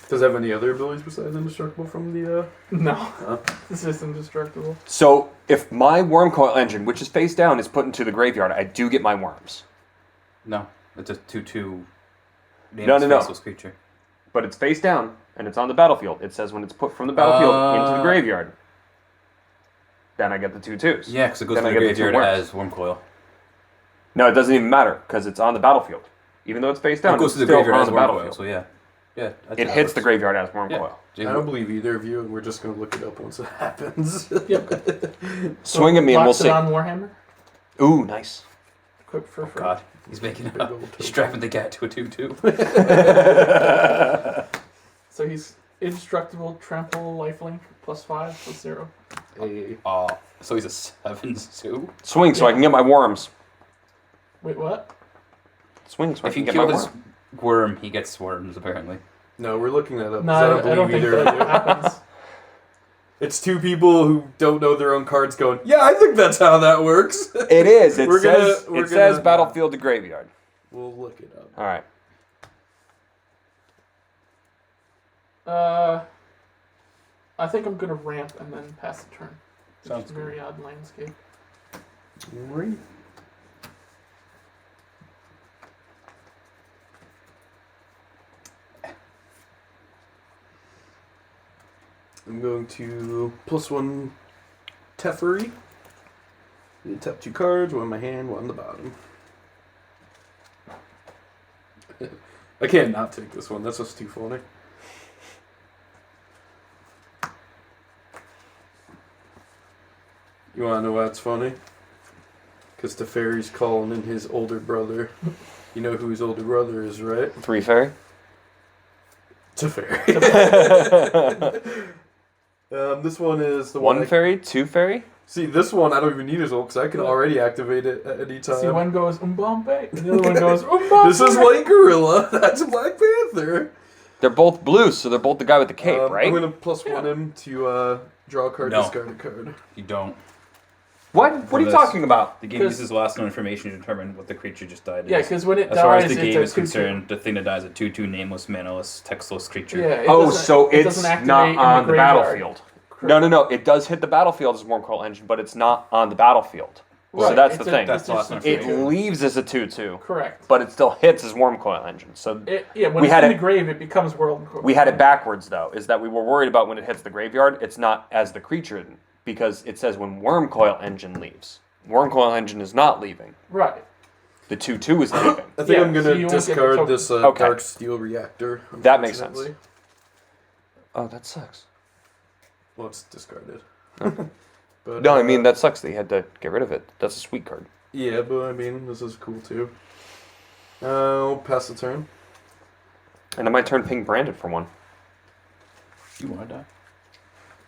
Does it have any other abilities besides indestructible from the? No, this is indestructible. So if my Worm Coil engine, which is face down, is put into the graveyard, I do get my worms. No, it's a 2/2 No. faceless creature. But it's face down and it's on the battlefield. It says when it's put from the battlefield into the graveyard. Then I get the 2/2s. Yeah, because it goes Then to I the get the two graveyard worms. as Worm Coil. No, it doesn't even matter because it's on the battlefield. Even though it's face down, It goes it's to the still graveyard on as the Worm Coil, battlefield. so yeah. Yeah, It hits the graveyard as Worm Coil. I don't believe either of you, and we're just gonna look it up once it happens. Yep. Swing at me and we'll Locks it see. on Warhammer. Ooh, nice. Quick for free. God, he's making Big up. old He's token. strapping the cat to a 2/2. So he's indestructible, trample, lifelink, +5, +0. Hey. So he's a 7/2. Swing so I can get my worms. Wait, what? Swing so I If can you get kill my his worm. worm, he gets worms, apparently. No, we're looking that up. 'cause No, I I don't think either. that happens. It's two people who don't know their own cards going, yeah, I think that's how that works. It is. It We're says gonna- we're it says gonna- battlefield to graveyard. We'll look it up. All right. I think I'm gonna ramp and then pass the turn. Sounds It's a very odd landscape. Right. I'm going to +1 Teferi. Tap 2 cards, one in my hand, one on the bottom. I can't not take this one. That's just too funny. You want to know why it's funny? Because Teferi's calling in his older brother. You know who his older brother is, right? 3 fairy. Teferi. This one is the 1 fairy, 2 fairy. See, this one I don't even need his ult because I can already activate it at any time. See, one goes Umbombe, and the other one goes Umbombe. This is White Gorilla. That's Black Panther. They're both blue, so they're both the guy with the cape, right? I'm gonna +1 him to draw a card, No. discard a card. You don't. What? What are you this. talking about? The game 'Cause- uses last known information to determine what the creature just died is. Yeah, because when it As far dies, as the it's game a is 2/2. concerned, the thing that dies is a 2/2 nameless, manaless, textless creature. Yeah. It Oh, doesn't- so it it's doesn't activate not in on the graveyard. battlefield. No. It does hit the battlefield as a Worm Coil engine, but it's not on the battlefield. So Right, that's it's the a- thing. That's it's the last just one. a It 2/2. leaves as a 2/2, Correct. but it still hits as Worm Coil engine. So When We it's had in it- the grave, it becomes World. we had it backwards, though, is that we were worried about when it hits the graveyard, it's not as the creature, because it says when Worm Coil engine leaves. Worm Coil engine is not leaving. Right. The 2/2 is leaving. I think Yeah, I'm so gonna you won't get the discard token. this Okay. Dark Steel Reactor. That makes sense. unfortunately. Oh, that sucks. Well, it's discarded. Okay. But, No, I mean, that sucks that you had to get rid of it. That's a sweet card. Yeah, but I mean, this is cool too. I'll pass the turn. And I might turn pink branded for one. You want to die?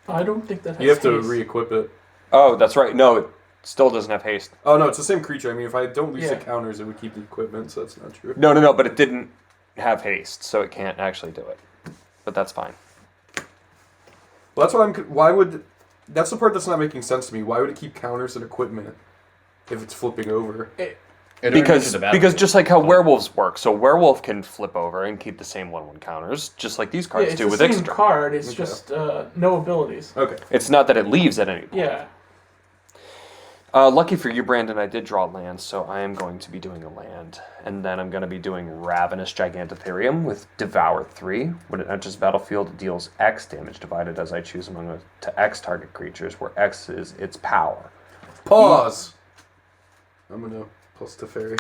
I don't think that has You have to haste. re-equip it. Oh, that's right. No, it still doesn't have haste. Oh no, it's the same creature. I mean, if I don't lose the Yeah. counters, it would keep the equipment, so that's not true. No, but it didn't have haste, so it can't actually do it. But that's fine. Well, that's what I'm. Why would? That's the part that's not making sense to me. Why would it keep counters and equipment if it's flipping over? Because just like how werewolves work, so werewolf can flip over and keep the same 1/1 counters, just like these Yeah, cards it's do the with same extra. card. It's Okay. just no abilities. Okay. It's not that it leaves at any point. Yeah. Lucky for you, Brandon, I did draw land, so I am going to be doing a land. And then I'm going to be doing Ravenous Gigantotherium with Devour 3. When it enters the battlefield, it deals X damage divided as I choose among to X target creatures, where X is its power. Pause. I'm gonna plus Teferi.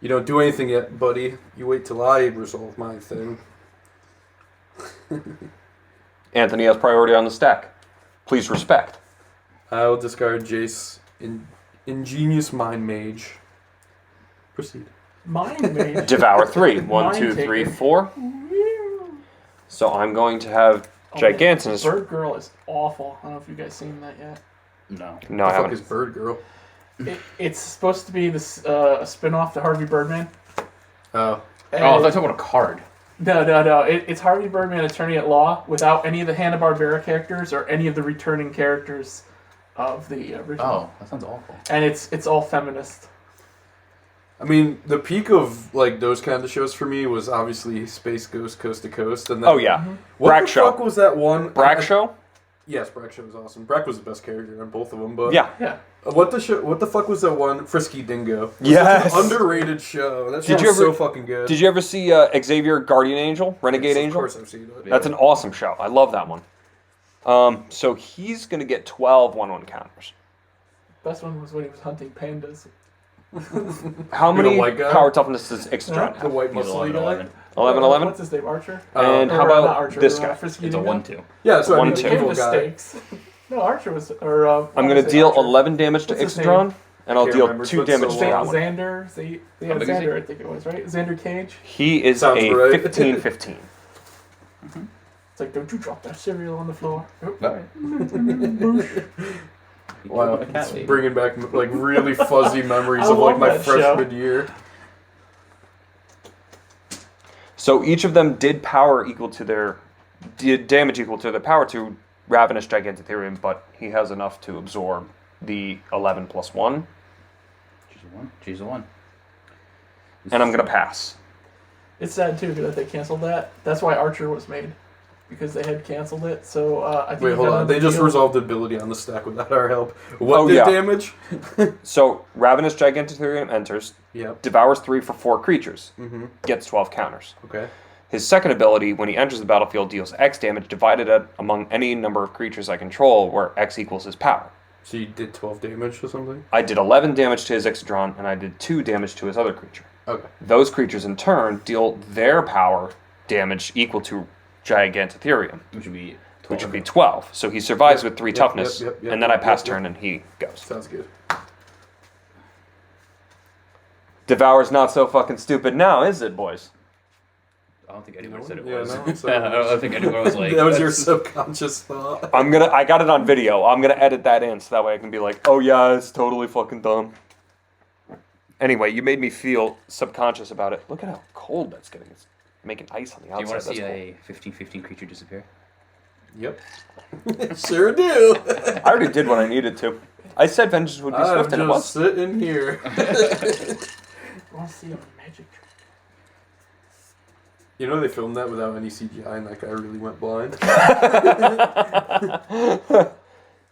You don't do anything yet, buddy. You wait till I resolve my thing. Anthony has priority on the stack. Please respect. I'll discard Jace, Ingenious Mind Mage. Proceed. Mind mage. Devour 3. 1, Mind 2, 3, taker. 4. So I'm going to have Gigantus. Bird Girl is awful. I don't know if you guys seen that yet. No. No, I The fuck haven't. is Bird Girl? It's supposed to be this a spin-off to Harvey Birdman. Oh. Oh, I thought you were talking about a card. No. It's Harvey Birdman, Attorney at Law, without any of the Hanna-Barbera characters or any of the returning characters of the original. Oh, that sounds awful. And it's all feminist. I mean, the peak of like those kind of shows for me was obviously Space Ghost Coast to Coast, and then Oh, yeah. what Brack the Show. fuck was that one? Brack Show? Yes, Brack Show was awesome. Brack was the best character in both of them, but Yeah. Yeah. What the fuck was that one? Frisky Dingo. It was Yes. such an underrated show. That show Did you was ever- so fucking good. Did you ever see Xavier Guardian Angel? Renegade Yes, Angel? Of course I've seen it. That's an awesome show. I love that one. So he's going to get 12 1/1 counters. Best one was when he was hunting pandas. How You're many the white guy? power toughness does Ixtron The have? white He's muscly 11, guy. 11. 11 11? What's his name? Archer? And Or, how not about Archer, this guy? Frisky It's a Dingo? 1/2. Yeah, so I mean, 1-2. the Give evil guy. mistakes. No, Archer was. Or I'm I going to say deal Archer. 11 damage to What's his Ixtron, and I'll Can't deal remember, 2 it's been damage so to that long. one. Xander. Yeah, How big is he? Xander, I think it was, right? Xander Cage. He is Sounds a right. 15-15. It's like, don't you drop that cereal on the floor. Oh, No. right. Wow, Cat it's lady. bringing back like really fuzzy memories I of like love my that show. freshman year. So each of them did damage equal to their power to Ravenous Gigantotherium, but he has enough to absorb the 11 plus 1, Choose a 1. and I'm going to pass. It's sad too that they canceled that. That's why Archer was made, because they had canceled it. So I think Wait, he hold got on. another They just deal. resolved the ability on the stack without our help. What Oh, did yeah. damage? So Ravenous Gigantotherium enters, Yep. devours 3 for 4 creatures, Mm-hmm. gets 12 counters. Okay. His second ability, when he enters the battlefield, deals X damage divided among any number of creatures I control, where X equals his power. So you did 12 damage or something? I did 11 damage to his Ixodron, and I did 2 damage to his other creature. Okay. Those creatures, in turn, deal their power damage equal to Gigantotherium, Which would be 12. which would be 12. So he survives with 3 Yep, toughness, yep, yep, and then I yep, pass yep, turn and he goes. Sounds good. Devour's not so fucking stupid now, is it, boys? I don't think anyone No said it one? Yeah, was. no one said I it was. don't think anyone was like. That was your "That's- subconscious thought. I got it on video. I'm gonna edit that in so that way I can be like, oh yeah, it's totally fucking dumb. Anyway, you made me feel subconscious about it. Look at how cold that's getting. It's making ice on the Do outside. you want to That's see cool. a 15/15 creature disappear? Yep. Sure do. I already did what I needed to. I said vengeance would be I'm swift, and it just was. sitting here. I want to see a magic trick. You know they filmed that without any CGI and that guy really went blind?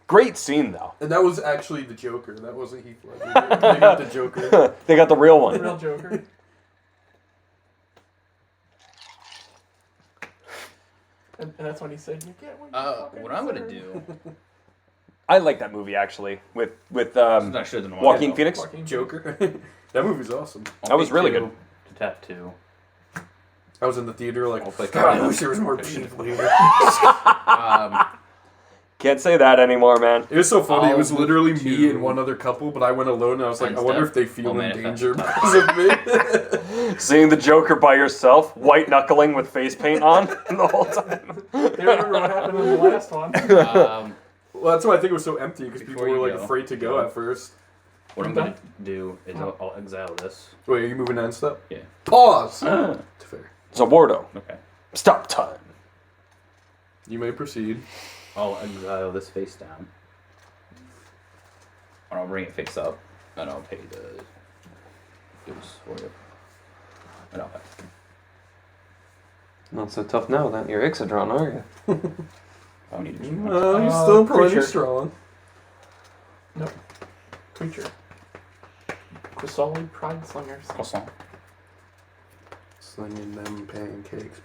Great scene though. And that was actually the Joker. That wasn't Heath Ledger. They got the Joker. They got the real The one. real Joker. And that's when he said, "You get what you fucking What I'm gonna deserve." do? I like that movie actually with I'm not sure than Joaquin Phoenix. Joaquin Joker. That movie's awesome. That was really good. To tap 2. I was in the theater like, I'll play God, I Kyle. wish there was more people here. Can't say that anymore, man. It was so funny. It was I'll literally move me to- and one other couple, but I went alone and I was like, I Friends wonder step. if they feel I'll in manifest. danger because of me. Seeing the Joker by yourself, white knuckling with face paint on the whole time. They remember what happened in the last one. Well, that's why I think it was so empty because people Before were you like go. afraid to go at first. What I'm gonna do is I'll exile this. Wait, are you moving end step? Yeah. Pause. To fair. Zawardo, Okay. stop time. You may proceed. I'll exile this face down. And I'll bring it face up. And I'll pay the dues for you. And I'll pay. Not so tough now that you're Ixodron, are you? I don't need to do much. He's still pretty creature. strong. creature. Chrysali Pride Slingers. Croissant. Slinging them pancakes.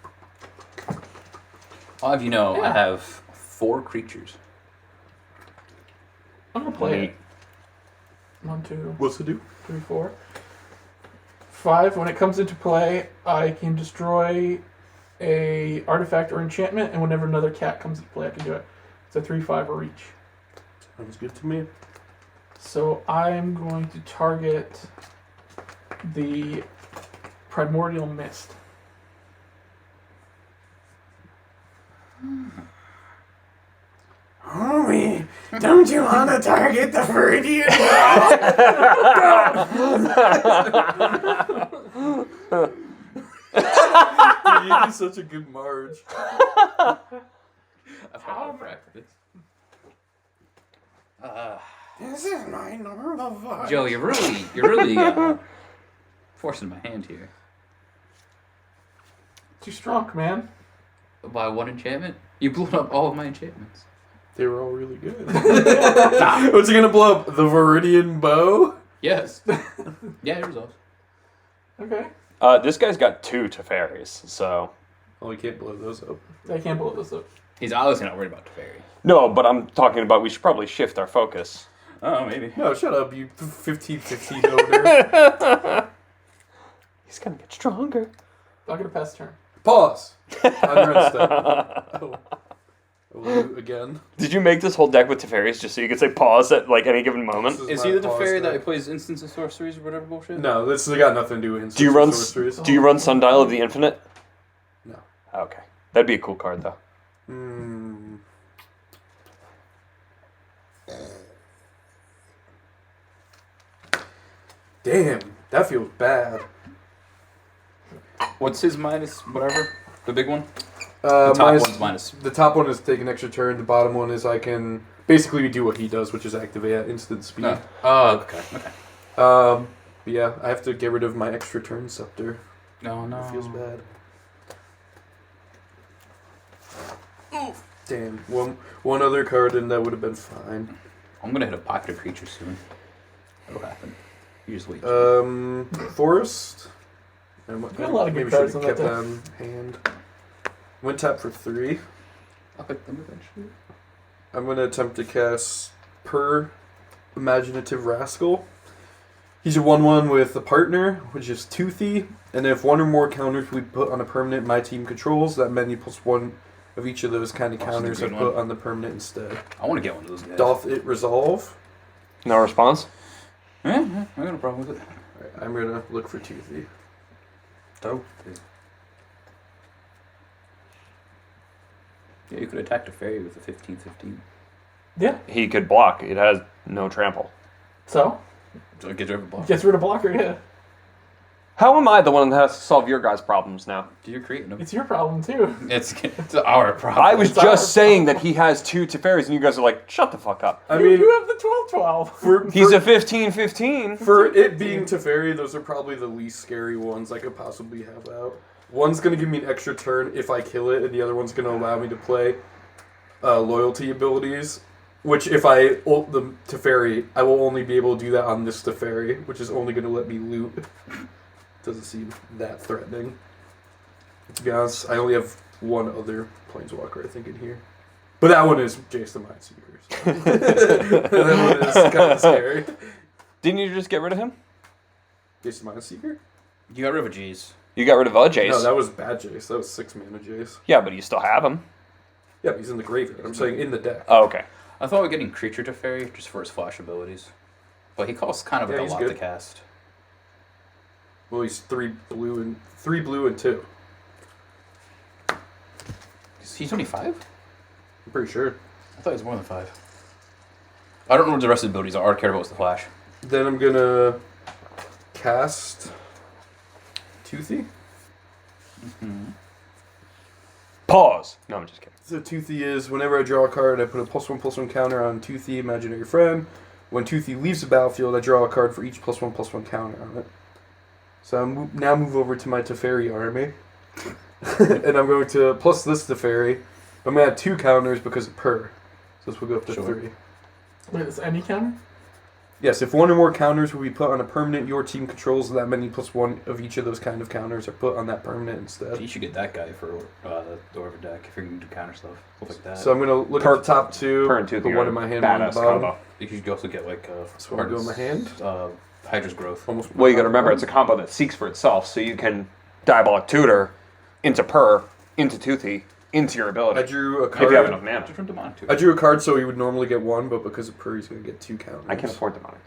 I'll have you know, I Yeah. have 4 creatures. I'm gonna play Neat. it. 1, 2, What's it do? 3, 4. 5. When it comes into play, I can destroy a artifact or enchantment, and whenever another cat comes into play, I can do it. It's a 3/5 or each. Sounds good to me. So I'm going to target the Primordial Mist. Homie, don't you want to target the Viridian? Dude, you do such a good Marge. I've had no practice. This is my normal voice. Joe, you're really forcing my hand here. Too strong, man. By 1 enchantment? You blew up all of my enchantments. They were all really good. What's he gonna blow up? The Viridian bow? Yes. Yeah, it resolves. Okay. This guy's got 2 Teferis, so... Oh, we can't blow those up. I can't blow this up. He's obviously not worried about Teferi. No, but I'm talking about we should probably shift our focus. Oh, maybe. No, shut up, you 15-15 owner. He's gonna get stronger. I'm gonna pass turn. Pause. On your end step. Oh. Loot again. Did you make this whole deck with Teferis just so you could say pause at like any given moment? Is he the Teferi that plays instants of sorceries or whatever bullshit? No, this has got nothing to do with instants Do you run? or sorceries. Do you run Sundial of the Infinite? No. Okay, that'd be a cool card though. Hmm. Damn, that feels bad. What's his minus whatever? The big one? The top one's minus. The top one is take an extra turn. The bottom one is I can basically do what he does, which is activate at instant speed. No. Oh, okay. Okay. But yeah, I have to get rid of my extra turn scepter. No, no. It feels bad. Damn, one other card and that would have been fine. I'm gonna hit a pocketed creature soon. That'll happen. You just wait. Forest. got a lot of good maybe cards should on have that kept on hand. Went tap for 3. I'll pick them eventually. I'm going to attempt to cast Per Imaginative Rascal. He's a 1/1 with a partner, which is Toothy, and if one or more counters we put on a permanent my team controls, that many plus 1 of each of those kind of Awesome, counters are good put one. on the permanent instead. I want to get one of those guys. Doth it resolve? No response. Yeah, I got no problem with it. Alright, I'm going to look for Toothy. Dope. Yeah, you could attack the fairy with a 15/15. Yeah. He could block. It has no trample. So So it gets rid of a block. gets rid of blocker. Yeah. How am I the one that has to solve your guys' problems now? You're creating them. It's your problem too. It's our problem. I was It's our just saying that he has 2 Teferis, and you guys are like, shut the fuck up. I you, mean, you have the 12/12. He's a 15/15. For it being Teferi, those are probably the least scary ones I could possibly have out. One's going to give me an extra turn if I kill it, and the other one's going to allow me to play loyalty abilities. Which, if I ult the Teferi, I will only be able to do that on this Teferi, which is only going to let me loot. Doesn't seem that threatening. To be honest, I only have one other Planeswalker, I think, in here. But that one is Jace the Mindseeker. So. That one is kind of scary. Didn't you just get rid of him? Jace the Mindseeker? You got rid of a G's. You got rid of Jace. No, that was bad Jace. That was 6 mana Jace. Yeah, but you still have him. Yeah, but he's in the graveyard. I'm saying in the deck. Oh, okay. I thought we were getting creature Teferi just for his flash abilities. But he costs kind of Yeah, like a he's lot good. to cast. Well, he's 3 blue and 2. He's only 5? I'm pretty sure. I thought he was more than 5. I don't know what the rest of the abilities are. All I care about was the flash. Then I'm gonna cast Toothy. Pause. No, I'm just kidding. So Toothy is whenever I draw a card, I put a +1/+1 counter on Toothy, imaginary friend. When Toothy leaves the battlefield, I draw a card for each +1/+1 counter on it. So I'm now move over to my Teferi army, and I'm going to plus this Teferi. I'm gonna add 2 counters because of Per. So this will go up to Sure. 3. Wait, is any counter? Yes, if one or more counters will be put on a permanent your team controls, that many plus one of each of those kind of counters are put on that permanent instead. You should get that guy for the over deck if you're going to do counter stuff like that. So I'm going to look at the top two, Turn 2, the one in my hand, one in badass the bottom. combo. You could also get like So what I do in my hand? Hydra's Growth. Almost. Well, you got to remember, it's a combo that seeks for itself, so you can Diabolic Tutor into Per, into Toothy, into your ability. I drew a if you have card. enough mana. Just from Demonic too. I drew a card so he would normally get one, but because of Purr, he's going to get 2 counters. I can afford Demonic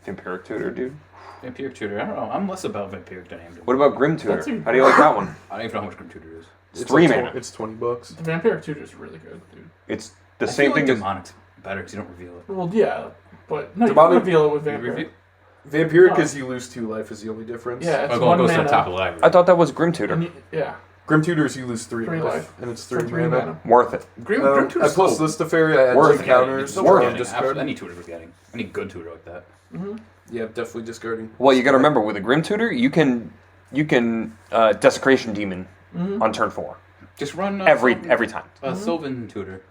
Tutor. Vampiric Tutor, dude. Vampiric Tutor. I don't know. I'm less about Vampiric than I am. What about Grim That's Tutor? a- How do you like that one? I don't even know how much Grim Tutor is. It's 3 like mana. It's $20. The Vampiric Tutor is really good, dude. It's the I same feel thing like as... Demonic's better because you don't reveal it. Well, yeah, but no, you Demonic- can reveal it with You Vampiric. reveal- Vampiric No. is you lose 2 life is the only difference. Yeah, it's Oh, one it goes to mana. the top of the library. I thought that was Grim Tutor. And yeah, Grim Tutors you lose 3 3 life, life. and it's for 3 3 mana. mana. Worth it. Grim I Tutor's plus so- this to fairy, I add Worth 2 it. counters, It's so worth I'm it. discarding. Any tutor we're getting. Any good tutor like that. Yeah, definitely discarding. Well, you got to remember, with a Grim Tutor, you can Desecration Demon on turn 4. Just run Every time. Sylvan Tutor.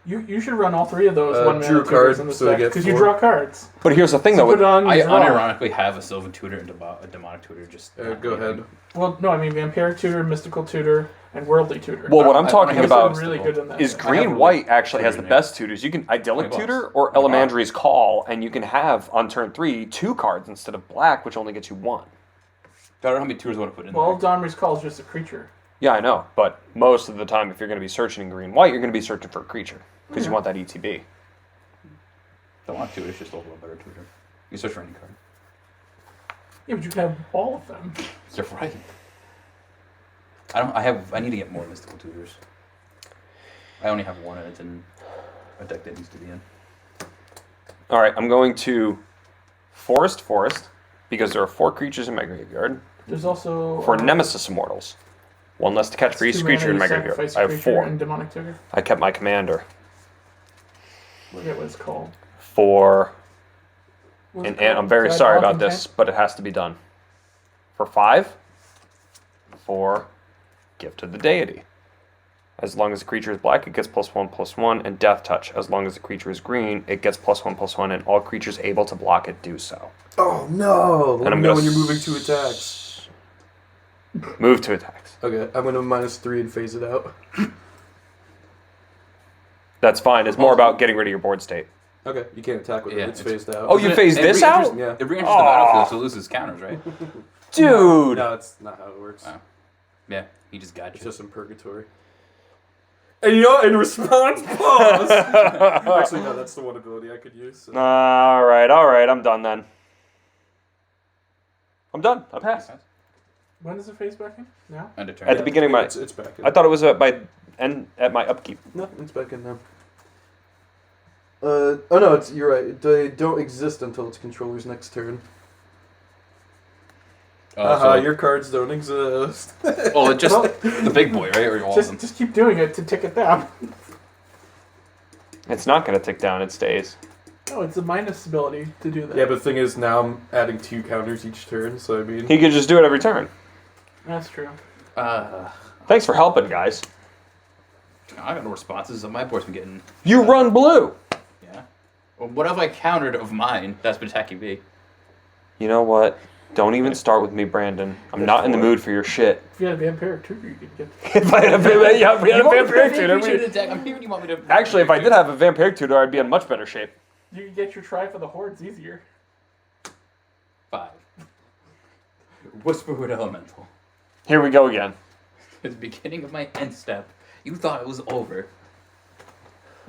You should run all 3 of those one drew mana a tutors card, in the so they deck get because you 4. draw cards. But here's the thing, So though. put it on I draw. unironically have a Sylvan Tutor and a Demonic Tutor. Just Go ahead. Well, no, I mean Vampiric Tutor, Mystical Tutor, and Worldly Tutor. Well, what I'm I- talking I- Those are about really good in that. is deck. I have Green a White actually has tutor the in there. best tutors. You can Idyllic 20 Tutor bucks. or Oh my God. Elemandry's Call, and you can have on turn 3 2 cards instead of black, which only gets you 1. I don't know how many tutors I want to put in Well, there. Domri's Call is just a creature. Yeah, I know, but most of the time, if you're going to be searching in Green White, you're going to be searching for a creature because you want that ETB. Demonic Tutor is just a little better tutor. You search for any card. Yeah, but you can have all of them. You're right. I need to get more mystical tutors. I only have one and it's in a deck that needs to be in. All right, I'm going to Forest, because there are 4 creatures in my graveyard. There's also For Nemesis Immortals. 1 less to catch for each 2 creature in mana, my you graveyard. sacrifice I a have creature 4. And Demonic Tutor. I kept my commander. I forget what it's called. For, What's it and I'm called? very Diabolic sorry about Intent? this, but it has to be done. For 5, for Gift of the Deity. As long as the creature is black, it gets +1/+1, and Death Touch. As long as the creature is green, it gets +1/+1, and all creatures able to block it do so. Oh no! Let And I'm me know gonna when you're moving 2 attacks. Move to attacks. Okay, I'm gonna -3 and phase it out. That's fine. It's more about getting rid of your board state. Okay, you can't attack with Yeah, it. It's it's- phased out. Oh, you phased this out? Yeah. It re-enters the battlefield, so it loses counters, right? Dude! No, it's not how it works. Oh. Yeah, he just got It's you. just in purgatory. And you know, in response, pause. Actually, no, that's the one ability I could use. So. Alright, I'm done then. I'm done. I passed. When does it phase back in? Now? End of turn. At the beginning of my... It's back in. I thought it was at my upkeep. No, it's back in now. Oh no, you're right. They don't exist until its controller's next turn. So, Your cards don't exist. well, it just the big boy, right? Or all of them. Just keep doing it to tick it down. It's not going to tick down. It stays. No, it's a minus ability to do that. Yeah, but the thing is, now I'm adding 2 counters each turn, so I mean... He could just do it every turn. That's true. Thanks for helping, guys. I got no responses. So my board's been getting. You run blue. Yeah. Well, what have I countered of mine? That's been attacking me. You know what? Don't even start with me, Brandon. I'm not in the mood for your shit. If you had a Vampiric Tutor, you could get... If I had a vampiric tutor, I'm hearing you want me to. actually, if I did have a vampiric tutor, I'd be in much better shape. You could get your try for the Hordes easier. 5. Whisperwood Elemental. Here we go again. At the beginning of my end step, you thought it was over.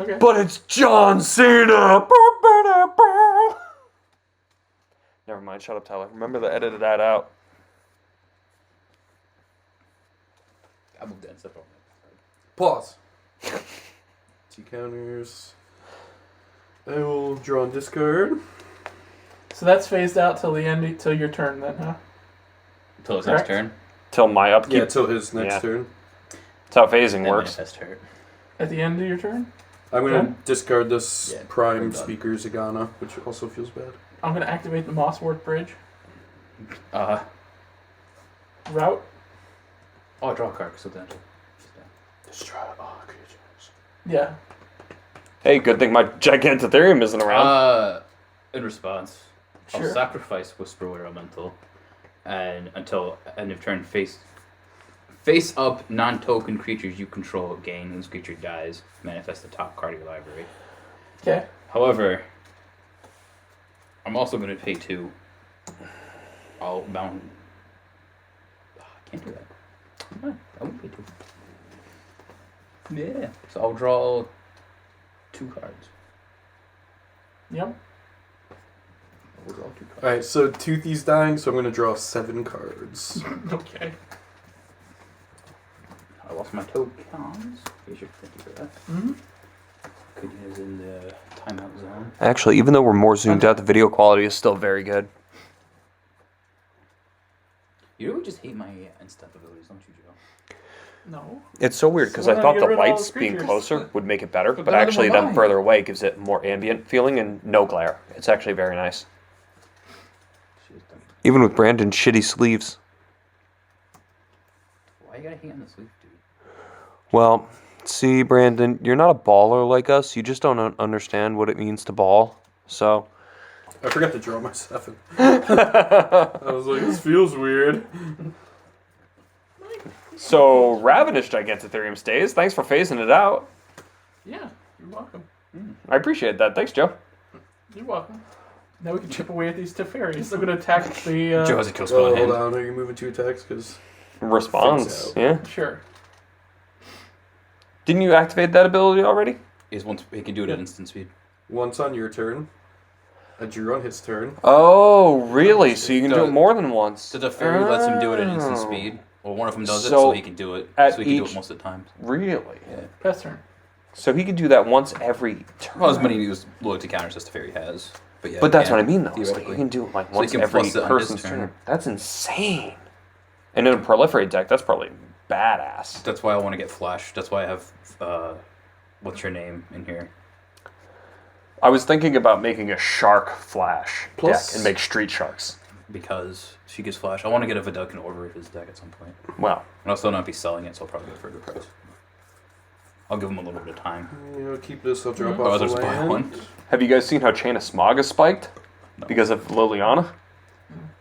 Okay. But it's John Cena. Never mind. Shut up, Tyler. Remember to edit that out. I moved the end step over. Pause. 2 counters. I will draw and discard. So that's phased out till the end, till your turn then, huh? Until his Correct. next turn. Till my upkeep. Yeah, till his next Yeah. turn. That's how phasing Then works. manifest hurt. At the end of your turn? I'm gonna Done? discard this Yeah, we're Prime done. Speaker Zagana, which also feels bad. I'm going to activate the Mosswort Bridge. Oh, Route. I draw a card. So then. Destroy all creatures. Yeah. Hey, good thing my Gigantotherium isn't around. in response, I'll Sure. sacrifice Whisperwood Elemental, and until end of turn, face up non-token creatures you control gain when this creature dies. Manifest the top card of your library. Okay. However, I'm also going to pay 2. I'll bound. I can't do that. Come on, I won't pay 2. Yeah. So I'll draw 2 cards. Yep. I'll draw 2 cards. Alright, so Toothy's dying, so I'm going to draw 7 cards. Okay. I lost my tokens. Thank you for that. Mm-hmm. Kudina's in the timeout zone. Actually, even though we're more zoomed out, the video quality is still very good. You really just hate my instant abilities, don't you, Joe? No. It's so weird because So I why thought not the get rid of all lights the being creatures? closer would make it better, But but none of them actually are them mine. further away gives it more ambient feeling and no glare. It's actually very nice. She's done. Even with Brandon's shitty sleeves. Why you gotta hate on the sleeve, dude? Well, see, Brandon, you're not a baller like us. You just don't understand what it means to ball. So, I forgot to draw my 7. I was like, this feels weird. so Ravenous Gigantetherium stays. Thanks for phasing it out. Yeah. You're welcome. I appreciate that. Thanks, Joe. You're welcome. Now we can chip away at these Teferis. They're going to attack the... Joe has a kill Oh, spell in hold hand. on, are you moving 2 attacks? Because Response. Phase out. Yeah. Sure. Didn't you activate that ability already? He can do it at instant speed. once on your turn, I drew on his turn. Oh, really? So you can do it more than once. So the fairy lets him do it at instant Oh. speed. Well, one of them does it, So so he can do it. at So he can do each- it most of the time. Really? Yeah. Pass turn. So he can do that once every turn. Well, as many loyalty counters as the fairy has. But yeah. But that's yeah, what I mean, though. It's like theoretically. you can do it like So once he can every plus it on his person's turn. turn. That's insane. And in a proliferate deck, that's probably badass. That's why I want to get Flash. That's why I have, what's your name in here? I was thinking about making a shark flash Plus- deck and make street sharks. Because she gets Flash. I want to get a Viduk and Orrery his deck at some point. Well, And I'll still not be selling it, so I'll probably get it for a good price. I'll give him a little bit of time. You know, keep this, I'll drop Oh, off the there's buy land. one. have you guys seen how Chain of Smog is spiked No. because of Liliana?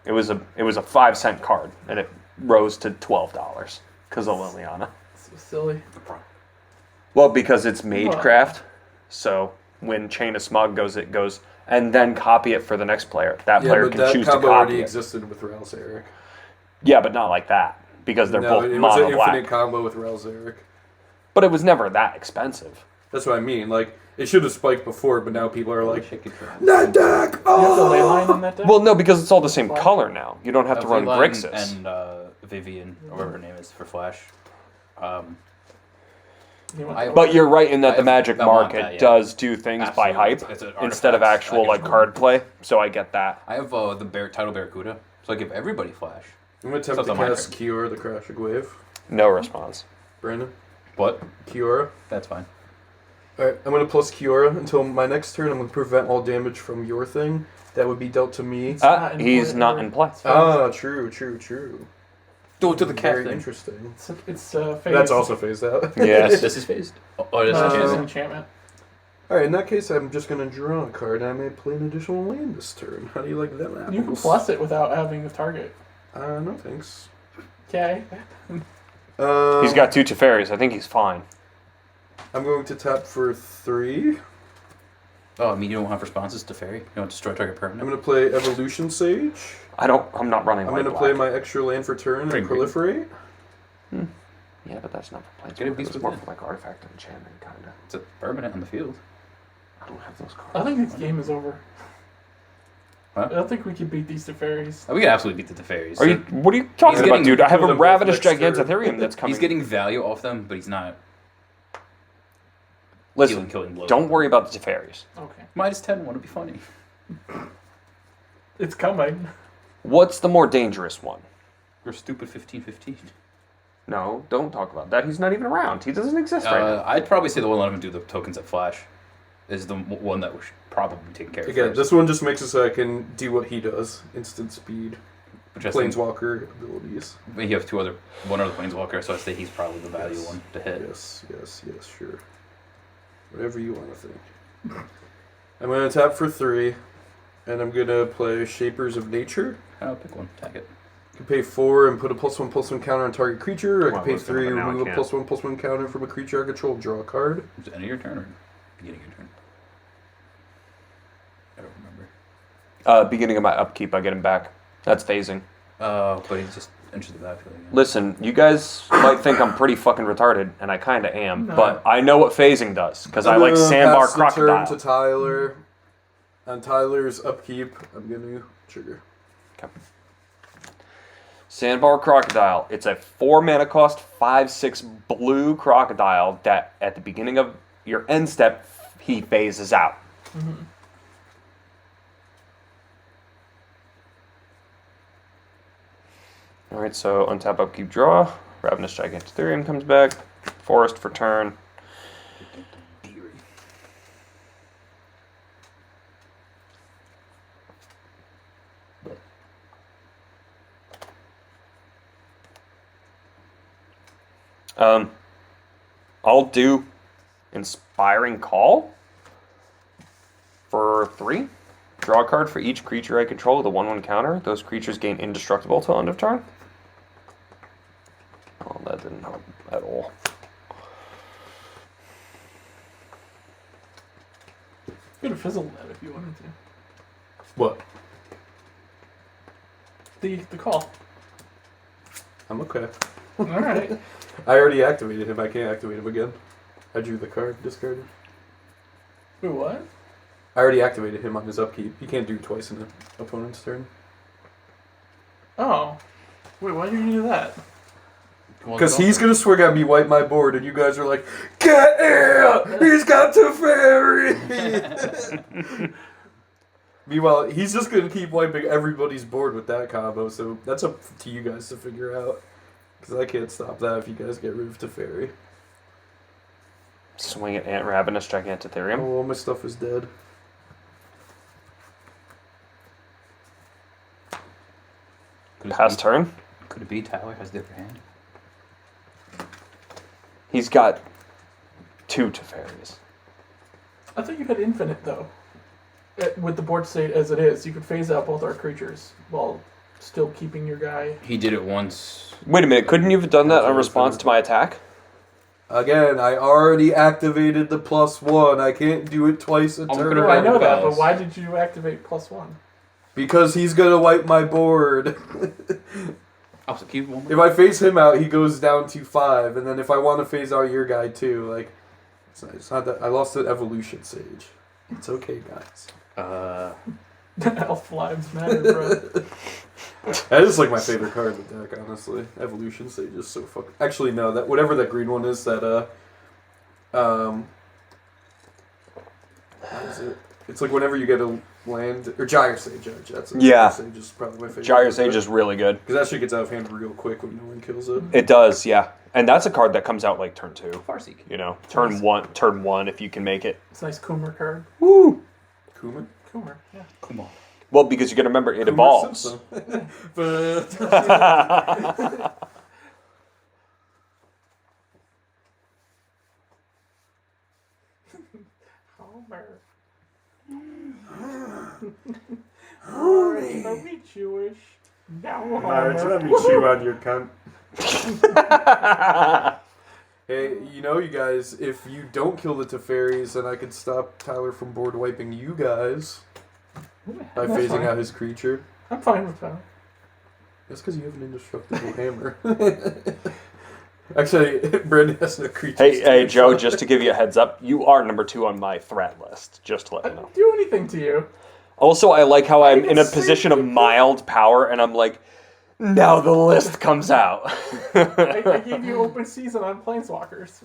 It was a 5-cent card and it rose to $12 because of Liliana. So silly. Well, because it's Wow. Magecraft, so when Chain of Smog goes, it goes, and then copy it for the next player. That Yeah, player but can that choose to combo copy already it. existed with Ral's Eric. Yeah, but not like that because they're No, both it was an mono black. infinite combo with Ral's Eric. But it was never that expensive. That's what I mean. Like, it should have spiked before, but now people are like, Shake it for- that deck! You have the ley Oh! line in that deck? Well, no, because it's all the same color now. You don't have to run Leyline Grixis. and Vivian, or whatever her name is, for Flash. You want I- the- But you're right in that the I Magic want market that, yeah. does do things by Absolutely. hype It's an instead of artifacts actual like package. card play. So I get that. I have the Title Barracuda, so I give everybody Flash. I'm going to attempt to Except on my cast turn. Kiora, the Crashing Wave. No response. Brandon? What? Kiora. That's fine. Alright, I'm going to plus Kiora until my next turn. I'm going to prevent all damage from your thing that would be dealt to me. not in He's play, not or- in play. Ah, true. Do it to the cat Very thing. interesting. It's phased. That's also phased out. Yes. This is phased. Oh, this It's is an phased. enchantment. Alright, in that case, I'm just going to draw a card and I may play an additional land this turn. How do you like that, apples? You can plus it without having a target. No thanks. Okay. He's got 2 Teferis. I think he's fine. I'm going to tap for 3. Oh, I mean, you don't have responses to Fairy? You don't destroy target I'm permanent? going to play Evolution Sage. I'm not running I'm white going to black. play my extra land for turn Green, and green. proliferate. Yeah, but that's not for play. Get a beast It's with more it. for like artifact and enchantment, kinda. It's a permanent on the field. I don't have those cards. I think this game is over. What? I don't think we can beat these Teferis. Oh, we can absolutely beat the Fairies. Are you? What are you talking He's about, getting dude? I have two a of them both Ravenous next turn. Gigantetherium that's coming. He's getting value off them, but he's not Listen, killing blows. don't worry about the Teferis. Okay. -10 wouldn't be funny. It's coming. What's the more dangerous one? You're stupid 15-15. No, don't talk about that. He's not even around. He doesn't exist right now. I'd probably say the one let him do the tokens at Flash is the one that we should probably take care of Again, first. this one just makes it so I can do what he does. Instant speed. Which I think Planeswalker abilities. you have one other Planeswalker, so I'd say he's probably the value one to hit. Yes, sure. Whatever you want to think. I'm going to tap for 3. And I'm gonna play Shapers of Nature. I'll pick one. Attack it. I can pay 4 and put a +1/+1 counter on target creature. I can Well, I pay was gonna, 3 but and now I remove a can't. +1/+1 counter from a creature I control. Draw a card. Is it end of your turn or beginning of your turn? I don't remember. Beginning of my upkeep, I get him back. That's phasing. Oh, but he's just enters the backfield again. Listen, you guys might think I'm pretty fucking retarded, and I kind of am, No. but I know what phasing does, because I I'm like gonna Sandbar pass the turn Crocodile. to Tyler. On Tyler's upkeep, I'm gonna trigger. Okay. Sandbar Crocodile. It's a 4 mana cost, 5/6 blue crocodile that at the beginning of your end step, he phases out. Mm-hmm. Alright, so untap, upkeep, draw. Ravenous Gigantotherium comes back. Forest for turn. I'll do Inspiring Call for 3. Draw a card for each creature I control with a 1/1 counter. Those creatures gain indestructible till end of turn. Oh, that didn't help at all. You could have fizzled that if you wanted to. What? The call. I'm okay. Alright. I already activated him. I can't activate him again. I drew the card, discarded. Wait, what? I already activated him on his upkeep. He can't do it twice in the opponent's turn. Oh. Wait, why did you do that? Because he's gonna swing at me, wipe my board, and you guys are like, "Get him! He's got Teferi!" Meanwhile, he's just gonna keep wiping everybody's board with that combo, so that's up to you guys to figure out. Because I can't stop that if you guys get rid of Teferi. Swing at Ant Ravenous Gigantotherium. Oh, all my stuff is dead. Pass turn. Could it be Tyler has the upper hand? He's got 2 Teferis. I thought you had infinite, though. With the board state as it is, you could phase out both our creatures while still keeping your guy. He did it once. Wait a minute, couldn't you have done that in response to my attack? Again, I already activated the +1. I can't do it twice a turn. gonna No, I know that, Bells. but why did you activate +1? Because he's gonna wipe my board. Oh, so keep one more. If I phase him out, he goes down to 5, and then if I want to phase out your guy too, like, it's not that I lost the evolution sage. It's okay, guys. Elf lives matter, bro. That is like my favorite card in the deck, honestly. Evolution sage is so fucking. Actually, no, that whatever that green one is, that what is it? It's like whenever you get a land or Gyre Sage. That's it. Yeah. Gyre Sage is probably my favorite. Gyre Sage is really good. because that shit gets out of hand real quick when no one kills it. It does, yeah. And that's a card that comes out like turn 2. Farseek. You know, turn one if you can make it. It's a nice Coomer card. Woo! Kuma? Coomer, yeah. Come on. Well, because you got to remember, it Kuma evolves. Simpson. But Homer. Are we Jewish? Now Homer. let me chew on your cunt. Hey, you know, you guys, if you don't kill the Teferis, then I could stop Tyler from board wiping you guys by That's phasing fine. out his creature. I'm fine with that. That's because you have an indestructible hammer. Actually, Brandon has no creatures. Hey, Joe, just to give you a heads up, you are number 2 on my threat list. Just to let I you know. didn't do anything to you. Also, I like how I'm even in a say position of anything. mild power, and I'm like, now the list comes out. I gave you open season on Planeswalkers.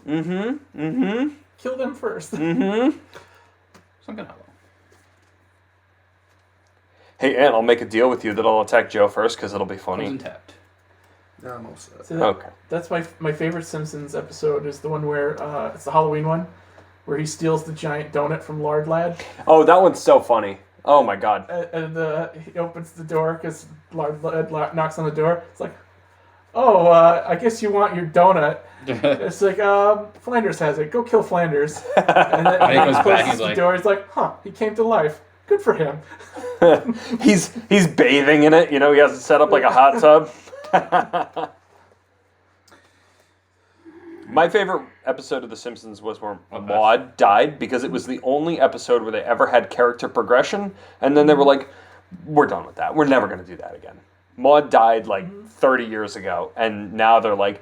Kill them first. Something hollow. Hey, Ant, I'll make a deal with you that I'll attack Joe first, because it'll be Comes funny. untapped. No, I'm all set. See, that- Okay. That's my favorite Simpsons episode is the one where it's the Halloween one, where he steals the giant donut from Lard Lad, Oh, that one's so funny. Oh my god. and he opens the door because Lard Lad knocks on the door. It's like, oh, I guess you want your donut. It's like, Flanders has it. Go kill Flanders. And then he comes he back, closes he's the like- door. He's like, huh, he came to life. Good for him. He's bathing in it. You know, he has it set up like a hot tub. My favorite episode of The Simpsons was where Maude died, because it was the only episode where they ever had character progression, and then they were like, we're done with that. We're never going to do that again. Maude died like 30 years ago, and now they're like,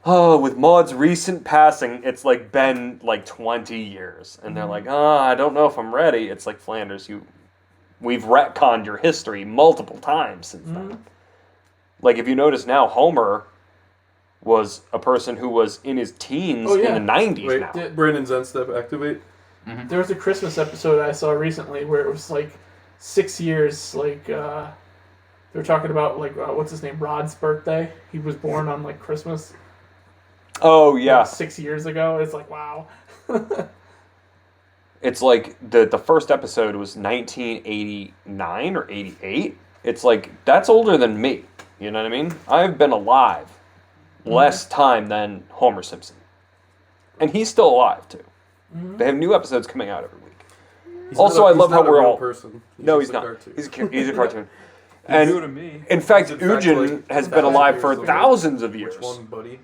oh, with Maude's recent passing, it's like been like 20 years. And they're like, oh, I don't know if I'm ready. It's like, Flanders, we've retconned your history multiple times since then. Like, if you notice now, Homer was a person who was in his teens in the 90s. Wait, now. did Brandon's end step activate? There was a Christmas episode I saw recently where it was like 6 years, like, they were talking about, like, what's his name, Rod's birthday. He was born on, like, Christmas. Oh, yeah. Like 6 years ago. It's like, wow. It's like the first episode was 1989 or 88. It's like, that's older than me. You know what I mean? I've been alive less time than Homer Simpson. And he's still alive, too. They have new episodes coming out every week. I love how we're all... Person. No, he's just a not. cartoon. He's a cartoon. And And new to me. in fact, In fact, Eugen like, has been alive for years ago. thousands of years. Which one, buddy?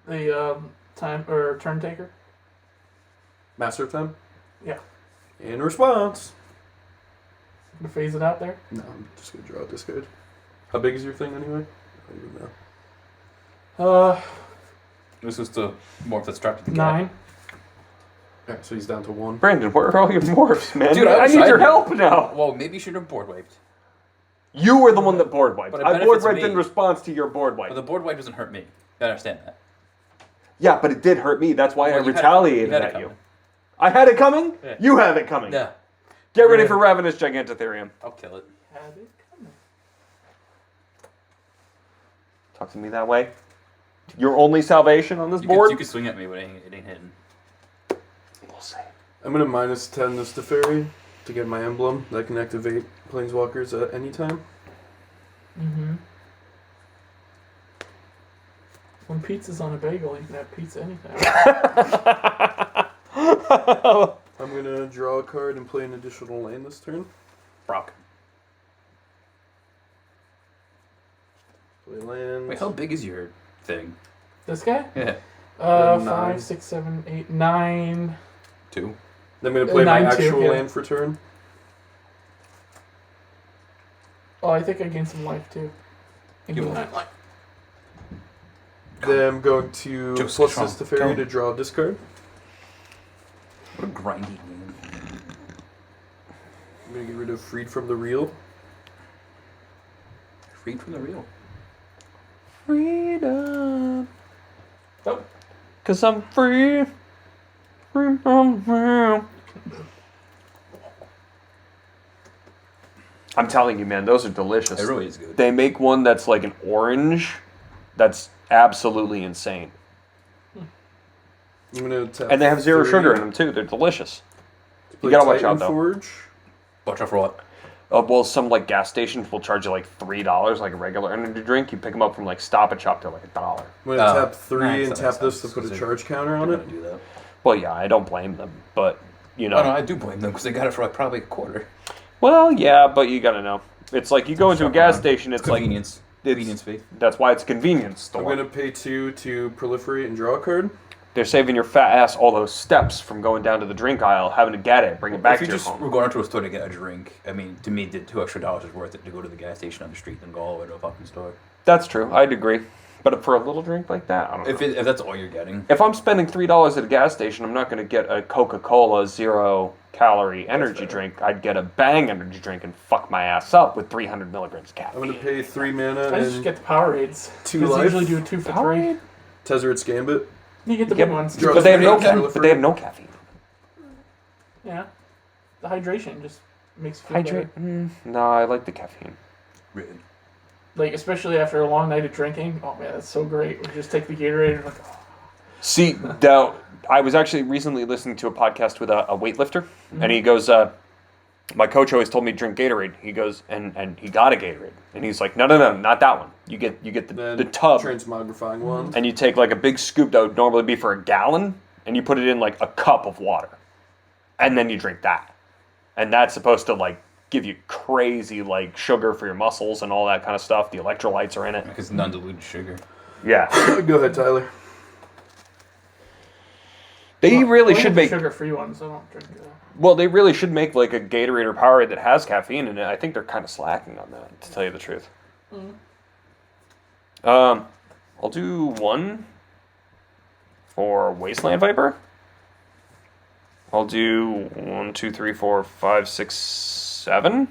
The turn taker. Master of Time? Yeah. In response. Gonna phase it out there. No, I'm just going to draw a discard. How big is your thing anyway? I don't even know. This is to morph that's trapped in the 9. Alright, so he's down to 1. Brandon, where are all your morphs, man? Dude, I wish need I your knew. help now. Well, maybe you should have board wiped. You were the one that board wiped. But it I board benefits wiped me. in response to your board wipe. But the board wipe doesn't hurt me. I understand that. Yeah, but it did hurt me. That's why Well, I you had it- retaliated you had it at you. coming. I had it coming? Yeah. You have it coming. Yeah, Get ready for Ravenous Gigantotherium. I'll kill it. Had it coming. Talk to me that way. Your only salvation on this You board? could swing at me, but it ain't hitting. We'll see. I'm going to -10 this to Fairy to get my emblem that can activate Planeswalkers at any time. When pizza's on a bagel, you can have pizza anytime. I'm going to draw a card and play an additional land this turn. Brock. Play land. Wait, how big is your thing? This guy? Yeah. 9. 5, 6, 7, 8, 9. 2. Then I'm going to play my 9-2, actual yeah. land for turn. Oh, I think I gained some life too. I You gained will. 9 life. Then I'm going to Just plus strong. this to Fairy Don't. to draw a discard. What a grindy game. I'm going to get rid of Freed from the Real. Freed from the real. Freedom. Oh. 'Cause I'm free. Free from real. I'm telling you, man, those are delicious. It really is good. They make one that's like an orange that's absolutely insane. I'm going to tap And they have 0 3 sugar in them too. They're delicious. to You play gotta watch Titan out, though. Forge. Watch out for what? Well, some like gas stations will charge you like $3 like a regular energy drink. You pick them up from like Stop and Shop, they're like $1. I'm going to tap 3 nice, and that tap makes this to sense, put a 'cause charge counter on They're it. gonna do that. Well, yeah, I don't blame them, but you know. Oh, no, I do blame them because they got it for like probably a quarter. Well, yeah, but you gotta know. It's like you go into a Shop gas around. station. It's like Convenience. Convenience fee. that's why it's a convenience I'm store. going to pay 2 to proliferate and draw a card. They're saving your fat ass all those steps from going down to the drink aisle, having to get it, bring it back If you to your just home. were going to a store to get a drink, I mean, to me, the $2 extra is worth it to go to the gas station on the street than go all the way to a fucking store. That's true. I'd agree. But for a little drink like that, I don't know. If that's all you're getting. If I'm spending $3 at a gas station, I'm not going to get a Coca-Cola 0-calorie energy drink. I'd get a Bang energy drink and fuck my ass up with 300 milligrams of I'm caffeine. going to pay 3 mana I just and get the Powerades. 2 Because life. they usually do a 2 for 3. Tezzeret's Gambit. You get the Yep. big ones. Draw But they have no three, caffeine. But they have no caffeine. Yeah. The hydration just makes you feel Hydrate? better. No, I like the caffeine. Really. Like, especially after a long night of drinking. Oh, man, that's so great. We just take the Gatorade and like, oh. See, now, I was actually recently listening to a podcast with a weightlifter, and he goes, my coach always told me to drink Gatorade. He goes, and he got a Gatorade. And he's like, no, not that one. You get Then the tub, Transmogrifying one. and you take like a big scoop that would normally be for a gallon, and you put it in like a cup of water. And then you drink that. And that's supposed to like give you crazy like sugar for your muscles and all that kind of stuff. The electrolytes are in it. Because non-diluted sugar. Yeah. Go ahead, Tyler. They really Well, should the make sugar-free ones. So I don't drink that. well. They really should make like a Gatorade or Powerade that has caffeine in it. I think they're kind of slacking on that, to tell you the truth. I'll do one for Wasteland Viper. I'll do 1, 2, 3, 4, 5, 6, 7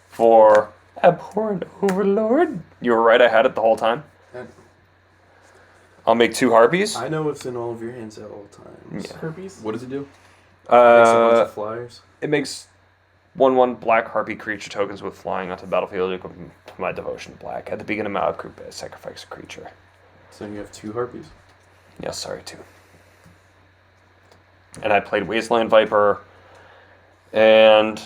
for Abhorrent Overlord. You were right, I had it the whole time. I'll make 2 Harpies. I know what's in all of your hands at all times. Yeah. Herpes. What does it do? Makes a bunch of flyers. It makes 1/1 black harpy creature tokens with flying onto the battlefield equal to my devotion to black. At the beginning of my group, I sacrifice a creature. So you have 2 harpies. Yes, sorry, 2. And I played Wasteland Viper, and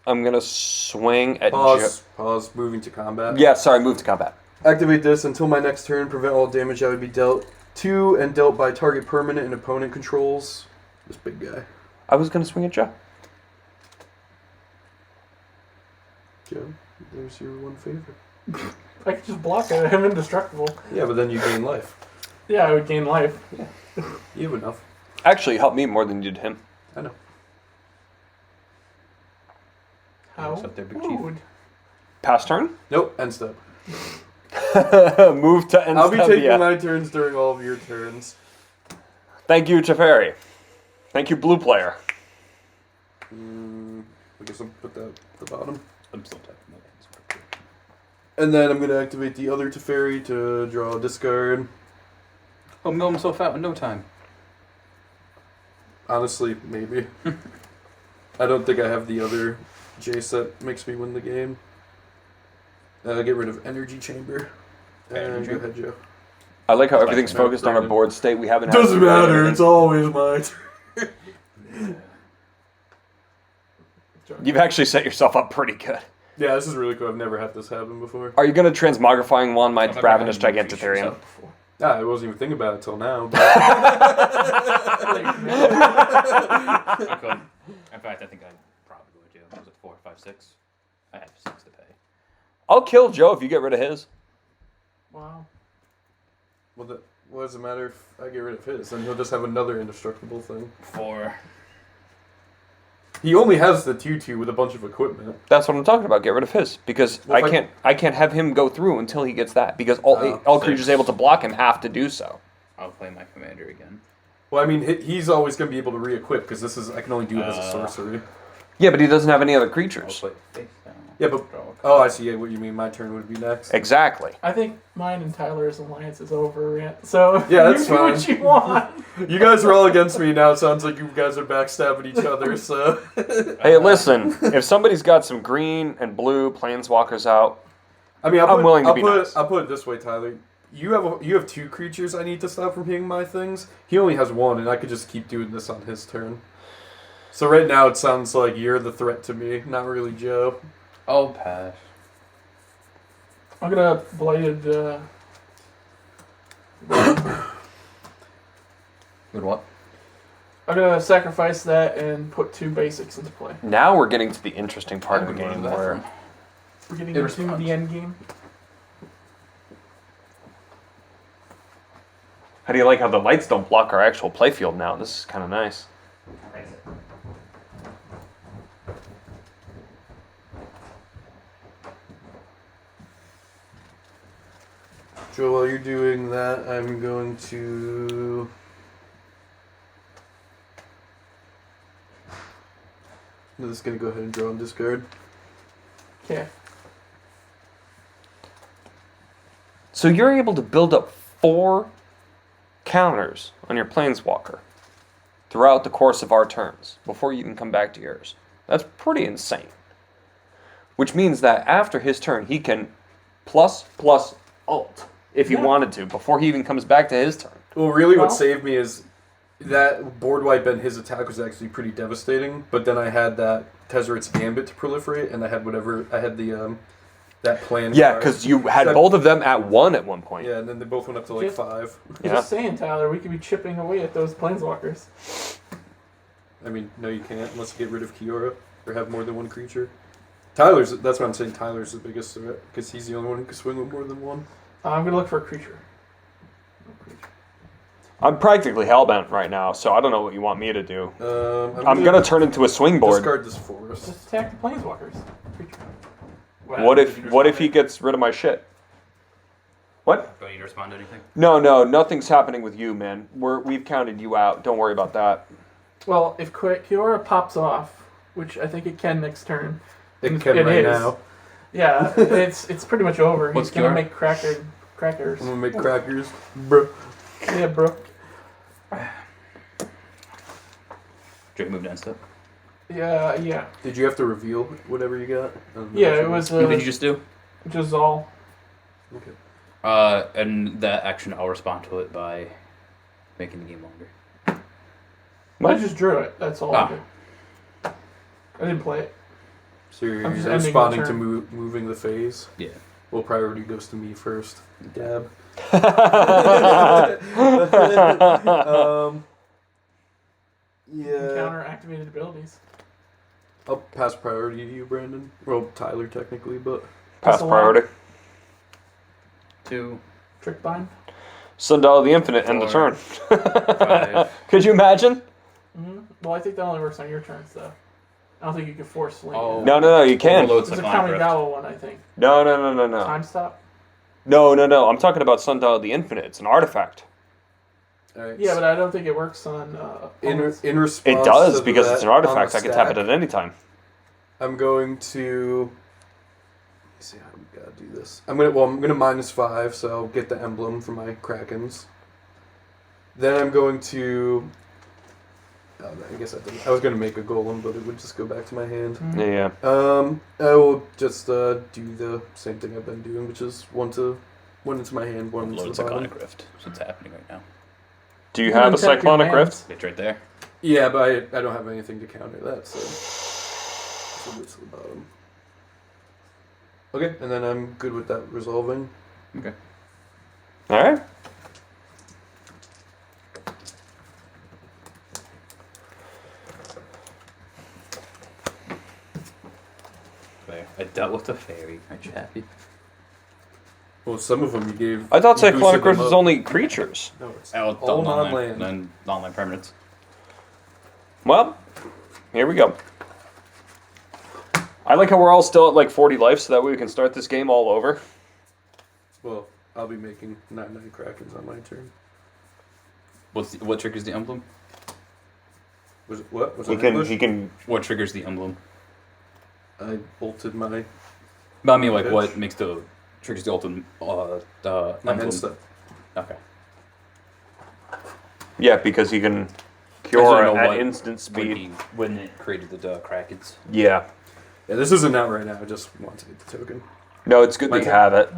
I'm gonna swing at Pause. Moving to combat. yeah, sorry, move to combat. Activate this until my next turn. Prevent all damage that would be dealt to and dealt by target permanent and opponent controls. This big guy. I was gonna swing at Joe. Joe, there's your one favor. I could just block it. I'm indestructible. Yeah, but then you gain life. Yeah, I would gain life. You have enough. Actually, helped me more than you did him. I know. How? What's up there, Big Chief? rude. Pass turn. Nope, end step. Move to end I'll be step, taking yeah. my turns during all of your turns. Thank you, Teferi. Thank you, blue player. I guess I'll put that at the bottom. I'm still typing that. And then I'm going to activate the other Teferi to draw a discard. Oh, mill himself out in no time. Honestly, maybe. I don't think I have the other Jace that makes me win the game. Get rid of Energy Chamber. And Energy? go ahead, Joe. I like how everything's no, focused on our Brandon. board state. We haven't. Doesn't had matter, it's always my turn. You've actually set yourself up pretty good. Yeah, this is really cool. I've never had this happen before. Are you going to transmogrifying wand my I've never ravenous had any Gigantetherium? features before. I wasn't even thinking about it till now. But I couldn't. In fact, I think I'd probably go with you. Was it 4, 5, 6? I have 6 to pay. I'll kill Joe if you get rid of his. Wow. what does it matter if I get rid of his? Then he'll just have another indestructible thing. 4. He only has the 2/2 with a bunch of equipment. That's what I'm talking about. Get rid of his because Well, if I can't have him go through until he gets that because all six. creatures able to block him have to do so. I'll play my commander again. Well, I mean, he's always going to be able to re-equip because I can only do it as a sorcery. Yeah, but he doesn't have any other I'll creatures. play face down. Yeah, but Draw a oh, card. I see what you mean. My turn would be next. Exactly. I think mine and Tyler's alliance is over. So Yeah, that's you do what fine. you want. You guys are all against me now. It sounds like you guys are backstabbing each other. So Hey, listen. If somebody's got some green and blue planeswalkers out, I mean, I'm willing to be nice. I'll put it this way, Tyler. You have 2 creatures I need to stop from hitting my things. He only has 1, and I could just keep doing this on his turn. So right now it sounds like you're the threat to me, not really Joe. I'll pass. I'm gonna blighted. Good what? I'm gonna sacrifice that and put 2 basics into play. now we're getting to the interesting part of the I'm gonna game go to the where bathroom. We're getting It into responds. the end game. how do you like how the lights don't block our actual playfield now? This is kind of nice. Joe, while you're doing that, I'm going to... I'm just going to go ahead and draw and discard. Okay. So you're able to build up 4 counters on your planeswalker throughout the course of our turns before you even come back to yours. That's pretty insane. Which means that after his turn, he can plus alt if he Yeah. wanted to before he even comes back to his turn. Well, really what Well- saved me is that board wipe and his attack was actually pretty devastating, but then I had that Tezzeret's Gambit to proliferate, and I had the, that plan. Yeah, card. because you had That- both of them at 1 at one point. Yeah, and then they both went up to like Just- 5. Yeah. Just saying, Tyler, we could be chipping away at those planeswalkers. I mean, no, you can't unless you get rid of Kiora or have more than one creature. That's what I'm saying. Tyler's the biggest threat because he's the only one who can swing with more than one. I'm gonna look for a creature. No creature. I'm practically hellbent right now, so I don't know what you want me to do. I'm gonna gonna turn into a swing board. discard this forest. Just attack the planeswalkers. Creature. What if he gets rid of my shit? What? Do I need to respond to anything? No, nothing's happening with you, man. We've counted you out. Don't worry about that. Well, if Kiora pops off, which I think it can next turn. It can right is. now. Yeah, it's pretty much over. What's He's gonna Kiora? make crackers. I'm gonna make crackers, bro. Yeah, bro. Drake moved down step. Yeah. Did you have to reveal whatever you got? Yeah, it was What did you just do? Jazal. Okay. And that action, I'll respond to it by making the game longer. What? I just drew it. That's all I did. I didn't play it. So you're I'm just ending responding the to turn. moving the phase. Yeah. Well, priority goes to me first. Dab. Yeah. Counter activated abilities. I'll pass priority to you, Brandon. Well, Tyler technically, but Pass That's a lot. priority. 2, Trick bind. Sundial of the Infinite, end the turn. 5. Could you imagine? Well, I think that only works on your turns, though. I don't think you can force link. Oh. No, you can. Overload There's a Cyclonic Rift. Kamigawa one, I think. No. Time stop. No. I'm talking about Sundial of the Infinite. It's an artifact. all right. Yeah, but I don't think it works on. in response, It does to because that, it's an on the artifact. I can tap it stack, at any time. I'm going to. Let me see how we gotta do this. I'm gonna -5, so I'll get the emblem for my Krakens. Then I'm going to. Oh, I guess I was gonna make a golem, but it would just go back to my hand. Yeah. I will just do the same thing I've been doing, which is one into my hand, one into Load the bottom. Cyclonic Rift. That's what's happening right now. Do you You have a can tap your Cyclonic lands. Rift? It's right there. Yeah, but I don't have anything to counter that, so it's to the bottom. Okay, and then I'm good with that resolving. Okay. All right. There. I dealt with the fairy. Aren't you happy? Well, some of them you gave. I thought you boosted Cyclonic Rift them was up. only creatures. No, it's Oh, all non-land. And non-land permanents. Well, here we go. I like how we're all still at like 40 life, so that way we can start this game all over. Well, I'll be making 9/9 Krakens on my turn. What triggers the emblem? Was it what? Was He it can. ambush? He can. What triggers the emblem? I bolted my But I mean, like, Bitch. what makes the triggers the ultimate my emblem? hand stuff. Okay. Yeah, because he can I just cure don't know at what instant When, speed. when it created the Krakens. Yeah. Yeah, this isn't out right now. I just want to get the token. No, it's good My that you turn. have it.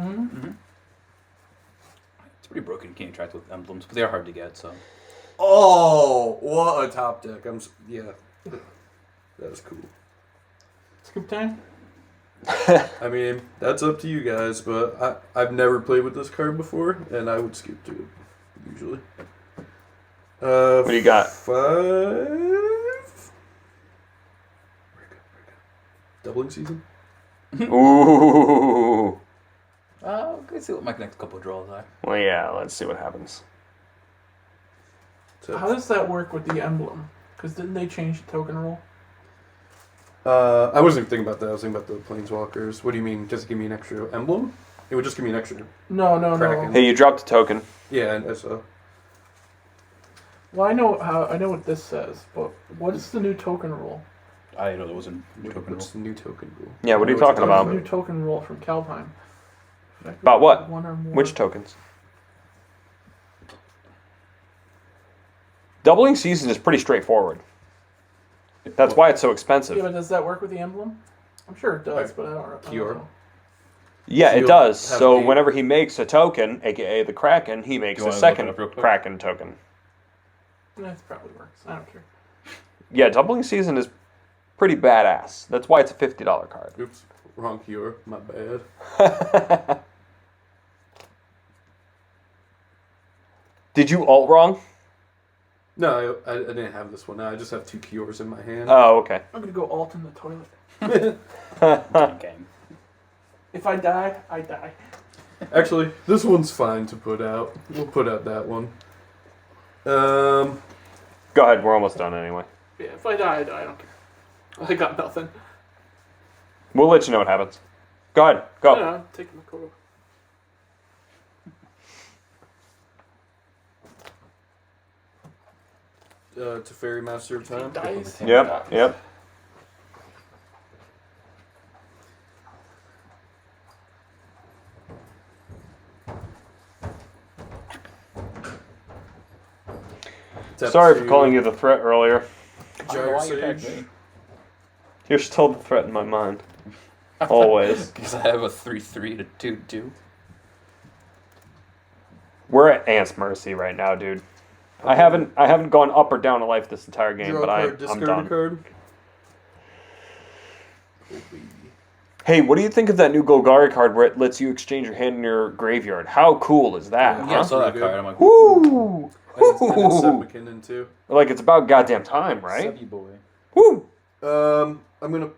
It's pretty broken. You can't interact with emblems, but they are hard to get. So Oh, what a top deck! Yeah, that was cool. Scoop time. I mean, that's up to you guys, but I've never played with this card before, and I would skip to it usually. What do you got? 5. Doubling season. Ooh. let's see what my next couple of draws are. Well, yeah. Let's see what happens. So, How does that work with the emblem? Because didn't they change the token rule? I wasn't thinking about that. I was thinking about the planeswalkers. What do you mean? Just give me an extra emblem? It would just give me an extra. No. Kraken. Hey, you dropped a token. Yeah, and so Well, I know what this says, but what is the new token rule? I didn't know there was a new token what's rule. the new token rule? Yeah, what are you I know talking you're about? The new token rule from Kaldheim. About what? One or more. Which tokens? Doubling season is pretty straightforward. That's why it's so expensive. Yeah, but does that work with the emblem? I'm sure it does, Right. but I don't Kiora. know. Yeah, So it you'll does. have So 8. whenever he makes a token, aka the Kraken, he makes You a wanna look it second up real quick? Kraken token. That probably works. I don't care. Yeah, doubling season is pretty badass. That's why it's a $50 card. Oops, wrong cure. My bad. Did you alt wrong? No, I didn't have this one. I just have 2 Kiors in my hand. Oh, okay. I'm gonna go alt in the toilet. Okay. If I die, I die. Actually, this one's fine to put out. We'll put out that one. Go ahead. We're almost done anyway. Yeah, if I die, I die. I don't care. I got nothing. We'll let you know what happens. Go ahead. Go. Yeah, I'm taking the quota. Teferi Master of Time. Dice. Yep. Yep. Step Sorry for 2, calling you the threat earlier. Gyre Why you attacked Sage. me? You're still the threat in my mind. Always. Because I have a 3/3 to 2/2. We're at Ant's mercy right now, dude. I haven't gone up or down a life this entire game, Draw but a card, I'm discard a done. card. Oh, baby. Hey, what do you think of that new Golgari card where it lets you exchange your hand in your graveyard? How cool is that? Yeah, I huh? saw that Pretty card. I'm like, Woo! And it's Seth Woo! McKinnon too. Like it's about goddamn time, right? Subby boy. Woo! I'm gonna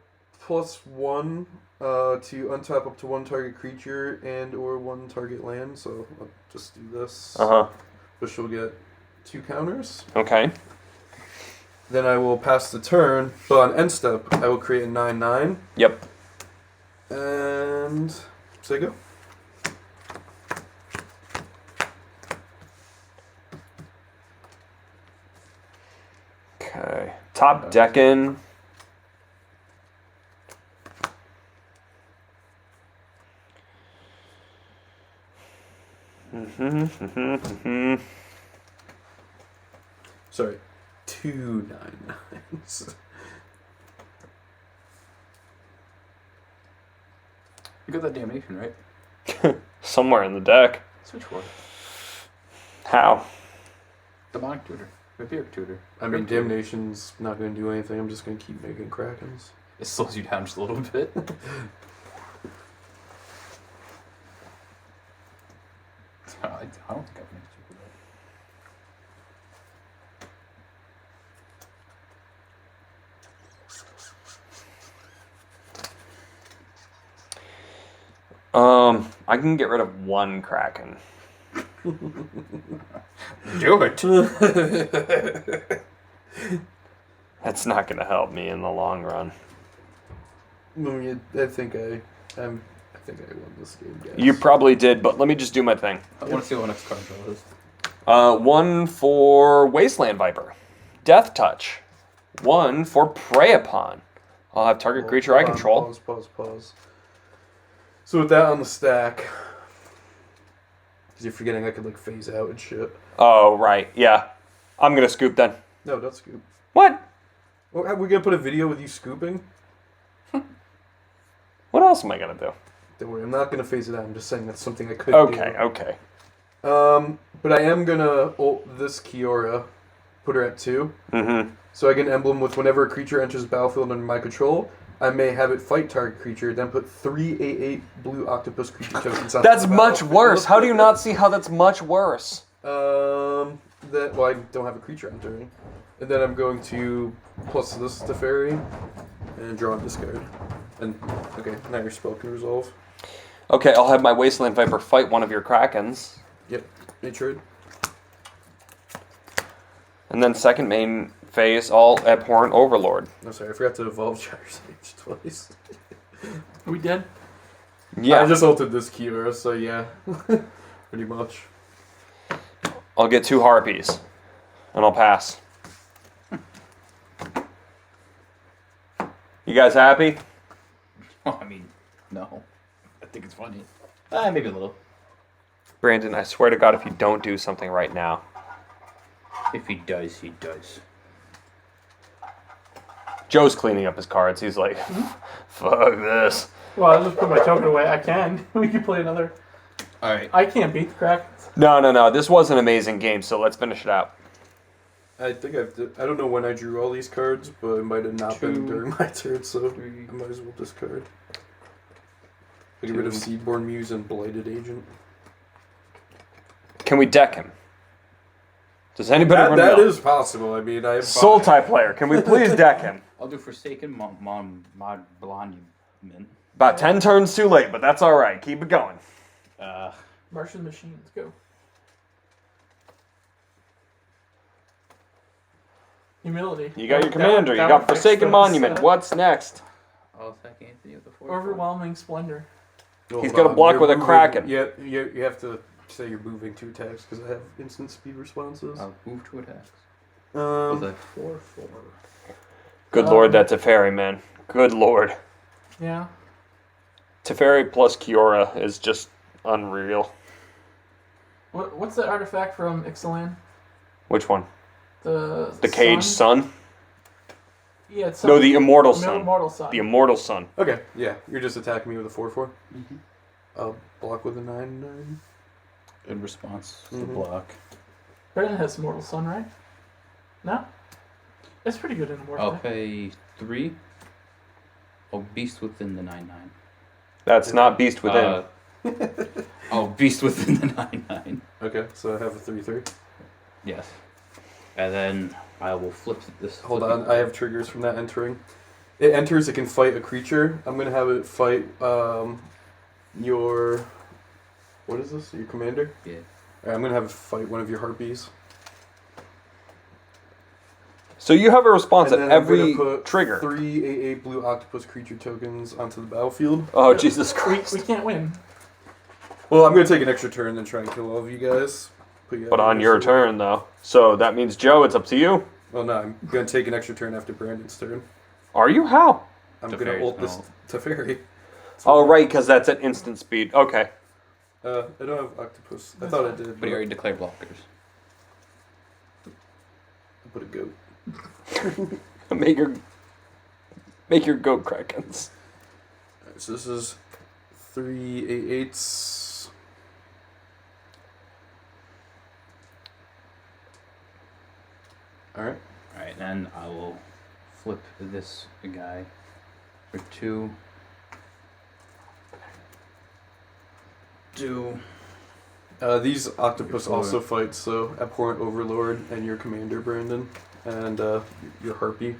+1 to untap up to 1 target creature and or 1 target land. So I'll just do this. Which will get 2 counters. Okay. Then I will pass the turn, but on end step I will create a 9/9 Yep. and say go. Okay. Top decking. Sorry, 2 9/9s. You got that damnation, right? Somewhere in the deck. Switch word. How? Demonic tutor. Vampiric tutor. I mean, Grim tutor. Damnation's not going to do anything. I'm just going to keep making Krakens. It slows you down just a little bit. I don't think I've made super I can get rid of 1 Kraken. Do it. That's not going to help me in the long run. I think I won this game, guys. You probably did, but let me just do my thing. I want to see what my next card draw is. 1 for Wasteland Viper. Death Touch. 1 for Prey Upon. I'll have target creature I control. Pause. So with that on the stack, because you're forgetting I could like phase out and shit. Oh, right. Yeah. I'm going to scoop then. No, don't scoop. What? Well, are we gonna put a video with you scooping? What else am I going to do? Don't worry, I'm not gonna phase it out. I'm just saying that's something I could Okay, do. okay. But I am gonna ult this Kiora, put her at 2. Mm-hmm. So I get an emblem with whenever a creature enters the battlefield under my control, I may have it fight target creature, then put 3 8/8 blue octopus creature tokens on That's the much battlefield. worse. How do you not see how that's much worse? Well, I don't have a creature entering. And then I'm going to plus this to fairy and draw and discard. And okay, now your spell can resolve. Okay, I'll have my Wasteland Viper fight one of your Krakens. Yep, nature. And then second main phase, all Abhorrent Overlord. No, sorry, I forgot to evolve Gyre Sage twice. We did. Yeah, I just ulted this Kiora, so yeah, pretty much. I'll get 2 Harpies. And I'll pass. You guys happy? Well, I mean, no. I think it's funny. Maybe a little. Brandon, I swear to God, if you don't do something right now. If he does, he does. Joe's cleaning up his cards. He's like, fuck this. Well, I'll just put my token away. I can. We can play another. Alright. I can't beat the Krakens. No. This was an amazing game, so let's finish it out. I think I don't know when I drew all these cards, but it might have not been 2. during my turn, so we might as well discard. Get rid of 2. Seedborn Muse and Blighted Agent. Can we deck him? Does anybody That remember? is possible. I mean, I have Soul type player. Can we please deck him? I'll do Forsaken Mod Blonde. About 10 turns too late, but that's all right. Keep it going. Martian Machines, go. Humility. You got your That- commander. You that got would fix Forsaken those, Monument. What's next? I'll attack Anthony with the 4. Overwhelming Splendor. He's got a block You're with a moving. Kraken. Yeah, you have to say you're moving 2 attacks because I have instant speed responses. I'll move 2 attacks. With Um, a 4/4. Good lord, that Teferi, man. Good lord. Yeah. Teferi plus Kiora is just unreal. What's the artifact from Ixalan? Which one? The Caged sun? Sun? Yeah, it's No, the Immortal Sun. Immortal Sun. The Immortal Sun. okay, yeah, you're just attacking me with a 4/4. Mm-hmm. I'll block with a 9/9. In response to Mhm. block. Brennan has Immortal Sun, right? No? It's pretty good in Immortal. I'll pay 3. Oh, Beast within the 9/9. That's not Beast Within. Oh, Beast within the 9/9. Okay, so I have a 3/3. Yes. And then I will flip this. Hold on, I have triggers from that entering. It enters, it can fight a creature. I'm gonna have it fight your. What is this? Your commander? Yeah. Alright, I'm gonna have it fight one of your harpies. So you have a response And at then I'm gonna every put trigger. 3 8/8 blue octopus creature tokens onto the battlefield. Oh, Jesus We Christ. can't win. Well, I'm gonna take an extra turn and try and kill all of you guys. Put you But out of on your misery. turn, though. So that means, Joe, it's up to you. Well, no, I'm gonna take an extra turn after Brandon's turn. Are you? How? I'm Teferi's gonna ult this gonna Teferi. Oh, right, because that's at instant speed. Okay. I don't have octopus. I thought I did. But he already declared blockers. I put a goat. Make your goat Krakens. Alright, so this is 3 8/8s. Alright. Alright, then I will flip this guy for 2. These octopus Your also fight, so Abhorrent Overlord and your commander, Brandon, and your harpy.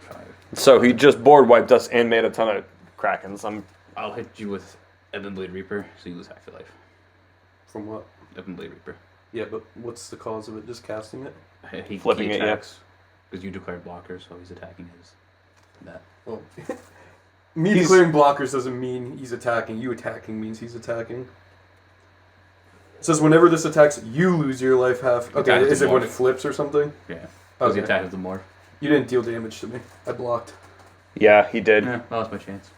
5. So he just board wiped us and made a ton of Krakens. I'll hit you with Ebon Blade Reaper, so you lose half your life. From what? Ebon Blade Reaper. Yeah, but what's the cause of it? Just casting it? He Flipping it, yeah. attacks because you declared blockers, so he's attacking his that. Well, me declaring blockers doesn't mean he's attacking. You attacking means he's attacking. It says whenever this attacks, you lose your life half. Okay, Attack is the it when morph. it flips or something? Yeah. Because he Okay. attacked with the morph. You didn't deal damage to me. I blocked. Yeah, he did. Yeah, that was my chance.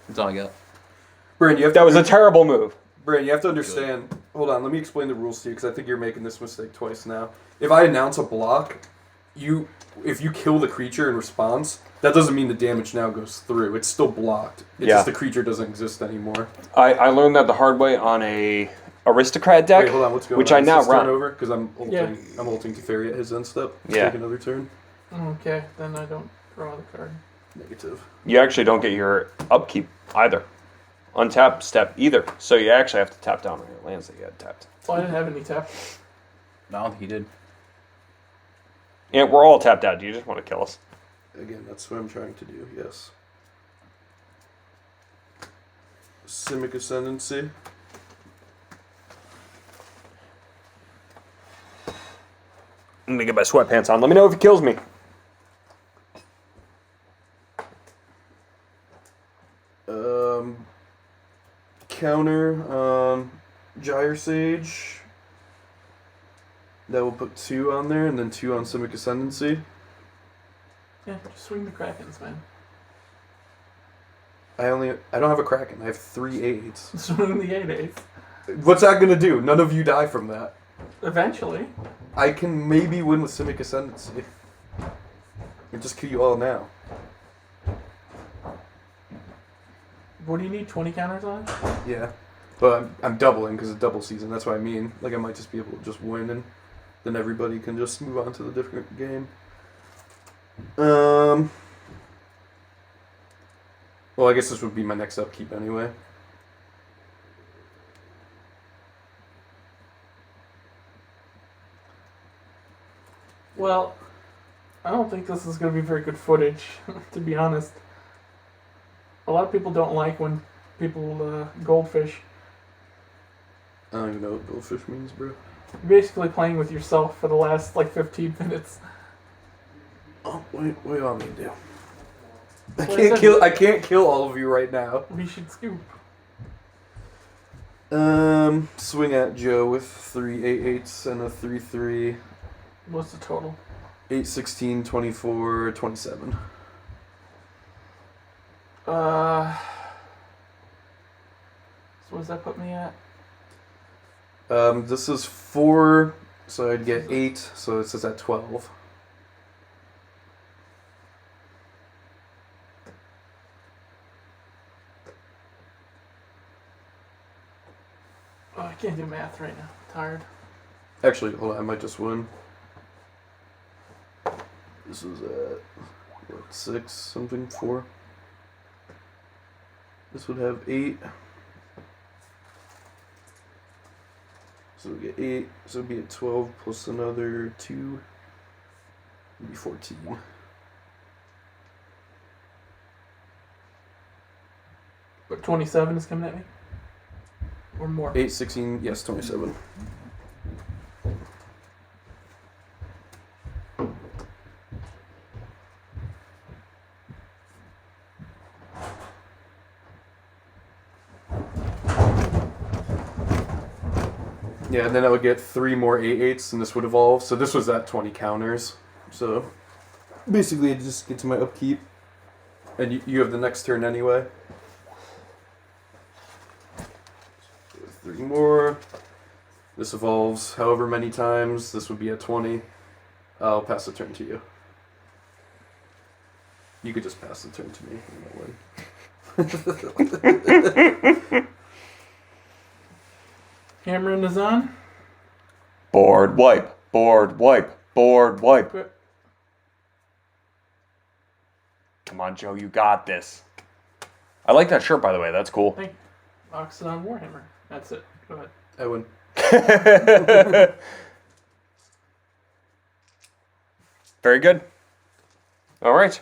That's all I got. Brandon, you have That to was a terrible move. Brandon, you have to understand. Hold on, let me explain the rules to you because I think you're making this mistake twice now. If I announce a block, if you kill the creature in response, that doesn't mean the damage now goes through. It's still blocked. It's Yeah. just the creature doesn't exist anymore. I learned that the hard way on a aristocrat deck, Wait, hold on. What's going which on? I Is now this turn run. over because I'm ulting. Yeah. I'm ulting Teferi at his end step. Yeah. Take another turn. Okay, then I don't draw the card. Negative. You actually don't get your upkeep either. Untap step either. So you actually have to tap down on your lands that you had tapped. Well, I didn't have any tap. No, he did. Yeah, we're all tapped out. Do you just want to kill us? Again, that's what I'm trying to do. Yes. Simic Ascendancy. Let me get my sweatpants on. Let me know if he kills me. Counter Gyre Sage. That will put 2 on there and then 2 on Simic Ascendancy. Yeah, just swing the Krakens, man. I don't have a Kraken. I have 3 8s. Swing the 8/8. What's that gonna do? None of you die from that. Eventually. I can maybe win with Simic Ascendancy. Or just kill you all now. What do you need? 20 counters on it? Yeah. But I'm doubling because it's double season. That's what I mean. Like I might just be able to just win and then everybody can just move on to the different game. Well, I guess this would be my next upkeep anyway. Well, I don't think this is going to be very good footage, to be honest. A lot of people don't like when people goldfish. I don't even know what goldfish means, bro. You're basically playing with yourself for the last, 15 minutes. Oh, what do you want me to do? I Well, can't I kill. I can't kill all of you right now. We should scoop. Swing at Joe with 3 8/8s and a 3/3. What's the total? 8, 16, 24, 27. So what does that put me at? This is 4, so I'd get 8, so it says at 12. Oh, I can't do math right now. I'm tired. Actually, hold on, I might just win. This was at, what, 6 something, 4? This would have 8. So we get 8, so it'd be at 12 plus another 2. It'd be 14. But 27 is coming at me? Or more? 8, 16, yes, 27. Yeah, and then I would get 3 more 8/8s, and this would evolve. So this was at 20 counters. So basically, I just get to my upkeep, and you have the next turn anyway. 3 more. This evolves however many times. This would be at 20. I'll pass the turn to you. You could just pass the turn to me, and I'll win. Cameron is on. Board wipe, board wipe, board wipe. Quit. Come on, Joe, you got this. I like that shirt, by the way. That's cool. Thank you. Oxidon Warhammer. That's it. Go ahead. I win. Very good. All right.